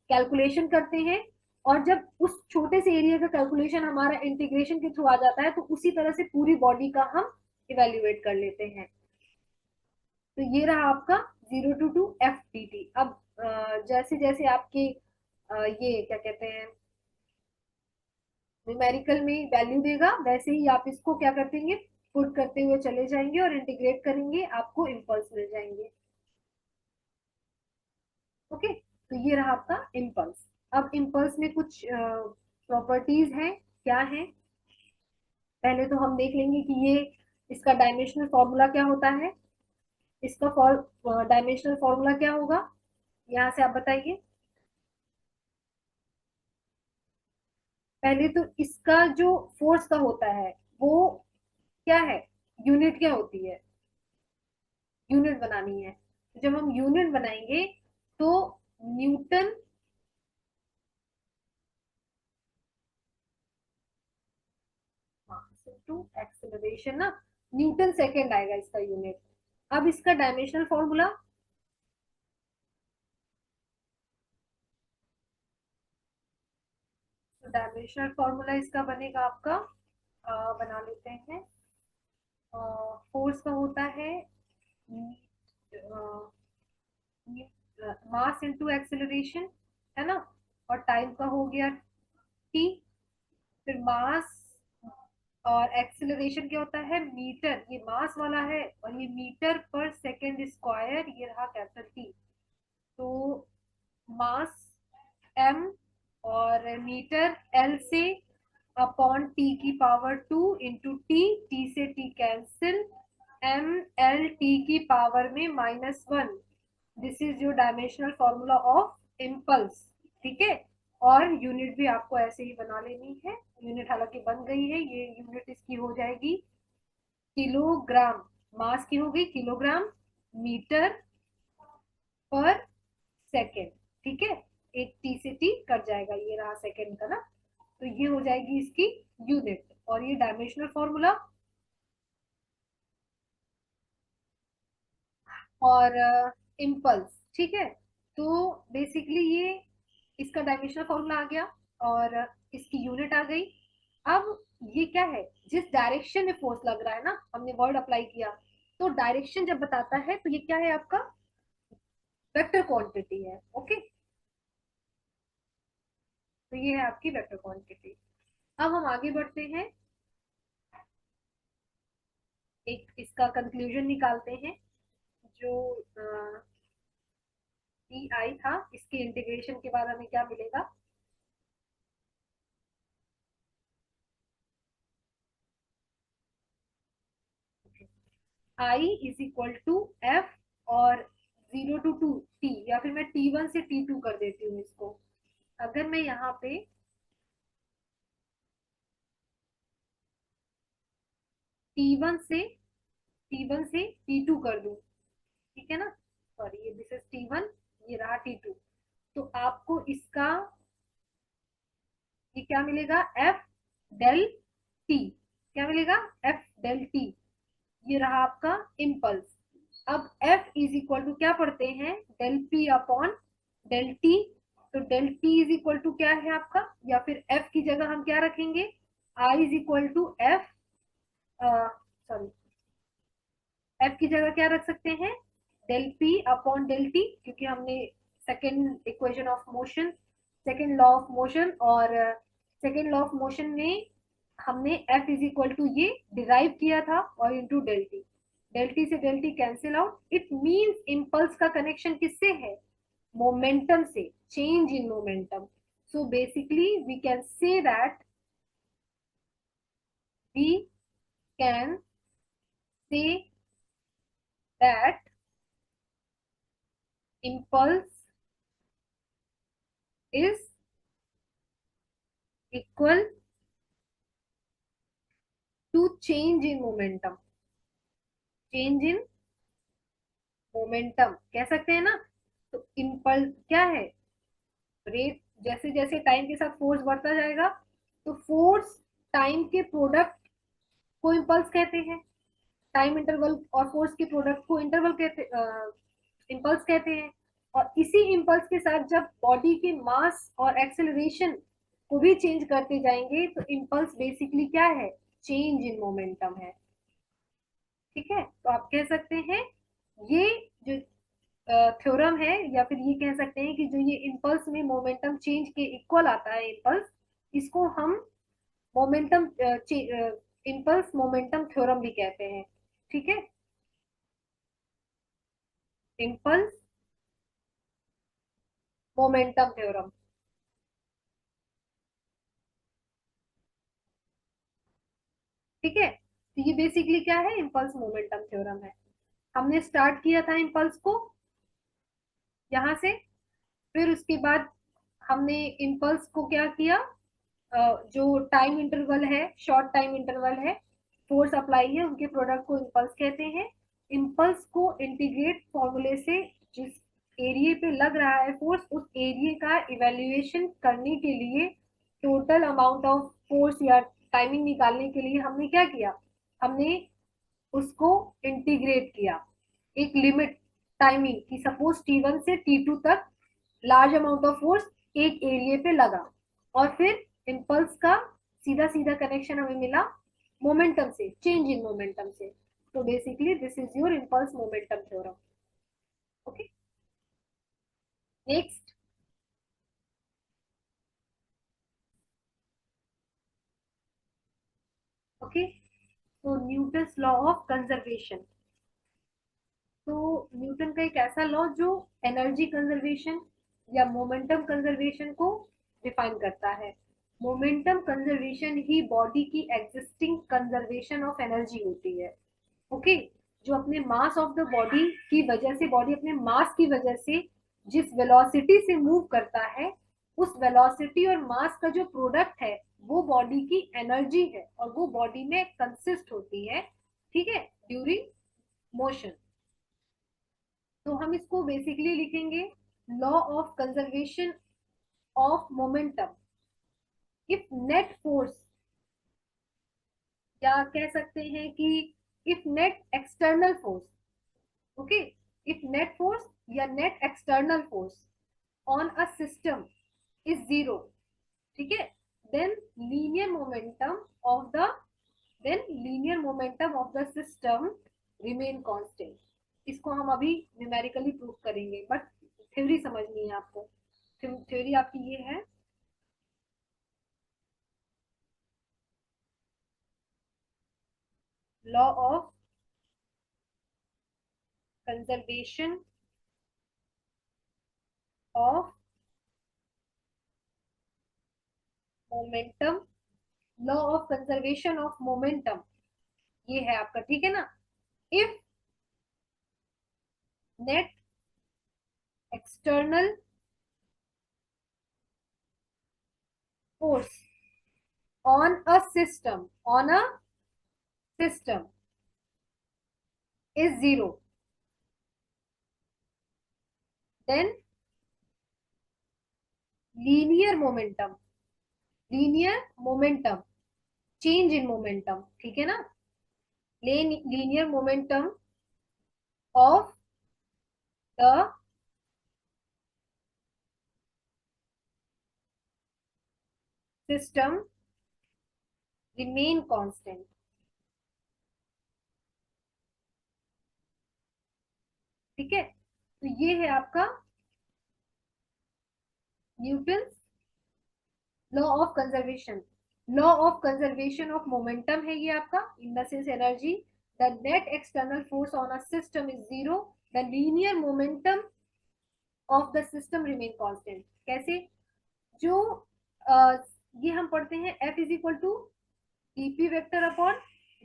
कैलकुलेशन करते हैं। और जब उस छोटे से एरिया का कैलकुलेशन हमारा इंटीग्रेशन के थ्रू आ जाता है, तो उसी तरह से पूरी बॉडी का हम इवेल्युएट कर लेते हैं। तो ये रहा आपका 0 to 2 FTT। अब जैसे जैसे आपके ये क्या कहते हैं, न्यूमेरिकल में वैल्यू देगा, वैसे ही आप इसको क्या करते हैं, पुट करते हुए चले जाएंगे और इंटीग्रेट करेंगे, आपको इम्पल्स मिल जाएंगे। ओके, तो ये रहा आपका इम्पल्स। अब इम्पल्स में कुछ प्रॉपर्टीज हैं, क्या है, पहले तो हम देख लेंगे कि ये इसका डायमेंशनल फॉर्मूला क्या होता है। इसका डायमेंशनल फॉर्मूला क्या होगा, यहाँ से आप बताइए। पहले तो इसका जो फोर्स का होता है वो क्या है, यूनिट क्या होती है, यूनिट बनानी है। तो जब हम यूनिट बनाएंगे तो न्यूटन मास इनटू एक्सेलरेशन ना, न्यूटन सेकेंड आएगा इसका यूनिट। अब इसका डायमेंशनल फॉर्मूला, तो डायमेंशनल फॉर्मूला इसका बनेगा आपका, बना लेते हैं। फोर्स का होता है मास इनटू एक्सेलरेशन, है ना, और टाइम का हो गया टी। फिर मास और एक्सेलरेशन क्या होता है, मीटर, ये मास वाला है, और ये मीटर पर सेकेंड स्क्वायर, ये रहा कैपिटल टी। तो मास एम और मीटर एल से, अपॉन टी की पावर 2 इंटू टी, टी से T cancel, M L T की पावर में -1। This is your dimensional formula of impulse. ठीक है, और यूनिट भी आपको ऐसे ही बना लेनी है। यूनिट हालांकि बन गई है, ये यूनिट इसकी हो जाएगी किलोग्राम, मास की हो गई किलोग्राम मीटर पर सेकेंड। ठीक है, एक टी से टी कट जाएगा, ये रहा सेकेंड का ना, तो ये हो जाएगी इसकी यूनिट। और ये डायमेंशनल फॉर्मूला और इम्पल्स। ठीक है, तो बेसिकली ये इसका डायमेंशनल फॉर्मूला आ गया और इसकी यूनिट आ गई। अब ये क्या है, जिस डायरेक्शन में फोर्स लग रहा है ना, हमने वर्ड अप्लाई किया, तो डायरेक्शन जब बताता है तो ये क्या है आपका, वेक्टर क्वांटिटी है। ओके, तो ये है आपकी वेक्टर क्वांटिटी। अब हम आगे बढ़ते हैं, एक इसका कंक्लूजन निकालते हैं। जो डी आई था, इसके इंटीग्रेशन के बाद हमें क्या मिलेगा, आई इज इक्वल टू एफ और 0 to 2 टी, या फिर मैं T1 से T2 कर देती हूँ इसको। अगर मैं यहाँ पे T1 से T2 कर दूं, ठीक है ना, सॉरी ये दिस इज T1, ये रहा T2, तो आपको इसका ये क्या मिलेगा, एफ डेल टी। क्या मिलेगा, एफ डेल टी। ये रहा आपका इम्पल्स। अब एफ इज इक्वल टू क्या पढ़ते हैं, del p upon del t. तो del t is equal to क्या है आपका, या फिर एफ की जगह हम क्या रखेंगे, I is equal to F, sorry, F की जगह क्या रख सकते हैं, del p upon del t, क्योंकि हमने second equation of motion, second law of motion, और सेकेंड लॉ ऑफ मोशन में हमने एफ इज इक्वल टू ये डिराइव किया था, और into del t. Del t से del t cancel out, it means impulse का कनेक्शन किससे है? मोमेंटम से, change in momentum. So basically we can say that, we can say that impulse is equal to change in momentum. Change in momentum कह सकते हैं ना. तो impulse क्या है? रेट, जैसे जैसे टाइम के साथ फोर्स बढ़ता जाएगा, तो फोर्स टाइम के प्रोडक्ट को इम्पल्स कहते हैं. टाइम इंटरवल और फोर्स के प्रोडक्ट को इंटरवल कहते, इम्पल्स कहते हैं. और इसी इम्पल्स के साथ जब बॉडी के मास और एक्सेलरेशन को भी चेंज करते जाएंगे, तो इम्पल्स बेसिकली क्या है? चेंज इन मोमेंटम है. ठीक है, तो आप कह सकते हैं ये जो थ्योरम है, या फिर ये कह सकते हैं कि जो ये इम्पल्स में मोमेंटम चेंज के इक्वल आता है इम्पल्स, इसको हम मोमेंटम इम्पल्स मोमेंटम थ्योरम भी कहते हैं. ठीक है, इम्पल्स मोमेंटम थ्योरम. ठीक है, तो ये बेसिकली क्या है? इम्पल्स मोमेंटम थ्योरम है. हमने स्टार्ट किया था इम्पल्स को यहाँ से, फिर उसके बाद हमने इम्पल्स को क्या किया, जो टाइम इंटरवल है, शॉर्ट टाइम इंटरवल है, फोर्स अप्लाई है, उनके प्रोडक्ट को इम्पल्स कहते हैं. इम्पल्स को इंटीग्रेट फॉर्मूले से जिस एरिया पे लग रहा है फोर्स, उस एरिया का इवेल्युएशन करने के लिए, टोटल अमाउंट ऑफ फोर्स या टाइमिंग निकालने के लिए हमने क्या किया? हमने उसको इंटीग्रेट किया एक लिमिट टाइमिंग की. सपोज T1 से T2 तक लार्ज अमाउंट ऑफ फोर्स एक एरिया पे लगा, और फिर इम्पल्स का सीधा सीधा कनेक्शन हमें मिला मोमेंटम से, चेंज इन मोमेंटम से. तो basically this is your impulse momentum theorem. Okay, next. Okay, तो न्यूटन्स लॉ ऑफ कंजर्वेशन. तो न्यूटन का एक ऐसा लॉ जो एनर्जी कंजर्वेशन या मोमेंटम कंजर्वेशन को डिफाइन करता है. मोमेंटम कंजर्वेशन ही बॉडी की एग्जिस्टिंग कंजर्वेशन ऑफ एनर्जी होती है. ओके, जो अपने मास ऑफ द बॉडी की वजह से, बॉडी अपने मास की वजह से जिस वेलोसिटी से मूव करता है, उस वेलोसिटी और मास का जो प्रोडक्ट है वो बॉडी की एनर्जी है, और वो बॉडी में कंसिस्ट होती है. ठीक है, ड्यूरिंग मोशन. तो हम इसको बेसिकली लिखेंगे law of conservation of momentum. If net force, या कह सकते हैं कि if net external force, okay, if net force या net external force on a system is zero, ठीक है, then linear momentum of the then linear momentum of the system remain constant. इसको हम अभी न्यूमेरिकली प्रूव करेंगे, but theory समझनी है आपको. थ्योरी आपकी ये है, law of conservation of momentum. Law of conservation of momentum ये है आपका. ठीक है ना. If net external force on a system is zero, then linear momentum linear momentum change in momentum, ठीक है ना, linear momentum of the system remain constant. ठीक है, तो ये है आपका Newton law of conservation. Law of conservation of momentum है ये आपका, in the sense energy. the net external force on a system is zero, the linear momentum of the system remain constant. कैसे? जो ये हम पढ़ते हैं F is equal to dp vector upon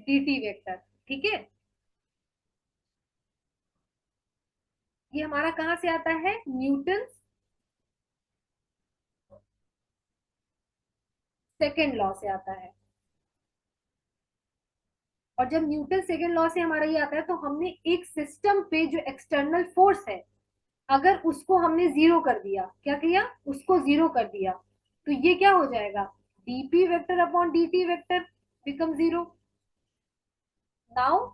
dt vector, ठीक है? ये हमारा कहां से आता है? न्यूटन सेकेंड लॉ से आता है। और जब न्यूटन सेकेंड लॉ से हमारा ये आता है तो हमने एक सिस्टम पे जो एक्सटर्नल फोर्स है, अगर उसको हमने जीरो कर दिया, क्या किया? उसको जीरो कर दिया, तो ये क्या हो जाएगा? dp vector upon dt vector become zero. Now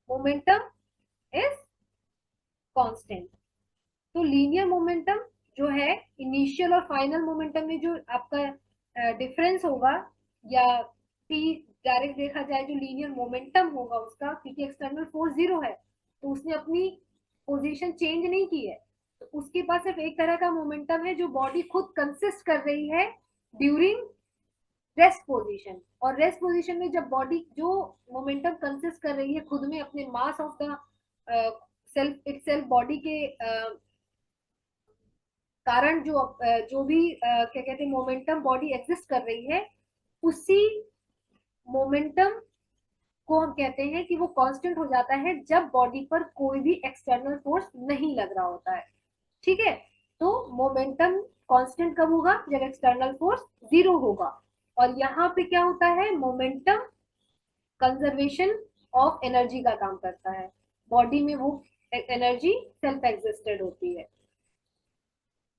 momentum is constant. तो लीनियर मोमेंटम जो है, इनिशियल और फाइनल मोमेंटम में जो आपका डिफरेंस होगा, या टी डायरेक्ट देखा जाए जो लीनियर मोमेंटम होगा उसका, क्योंकि एक्सटर्नल फोर्स जीरो है तो उसने अपनी पोजीशन चेंज नहीं की है, तो उसके पास सिर्फ एक तरह का मोमेंटम है जो बॉडी खुद कंसिस्ट कर रही है ड्यूरिंग रेस्ट पोजीशन। और रेस्ट पोजीशन में जब बॉडी जो मोमेंटम कंसिस्ट कर रही है खुद में अपने मास of the self it self, body के कारण जो भी क्या कहते हैं मोमेंटम बॉडी एग्जिस्ट कर रही है, उसी मोमेंटम को हम कहते हैं कि वो कांस्टेंट हो जाता है जब बॉडी पर कोई भी एक्सटर्नल फोर्स नहीं लग रहा होता है, ठीक है? तो मोमेंटम कांस्टेंट कब होगा? जब एक्सटर्नल फोर्स जीरो होगा। और यहाँ पे क्या होता है? मोमेंटम कंजर्वेशन ऑफ एनर्जी का काम करता है, बॉडी में वो एनर्जी सेल्फ एग्जिस्टेड होती है।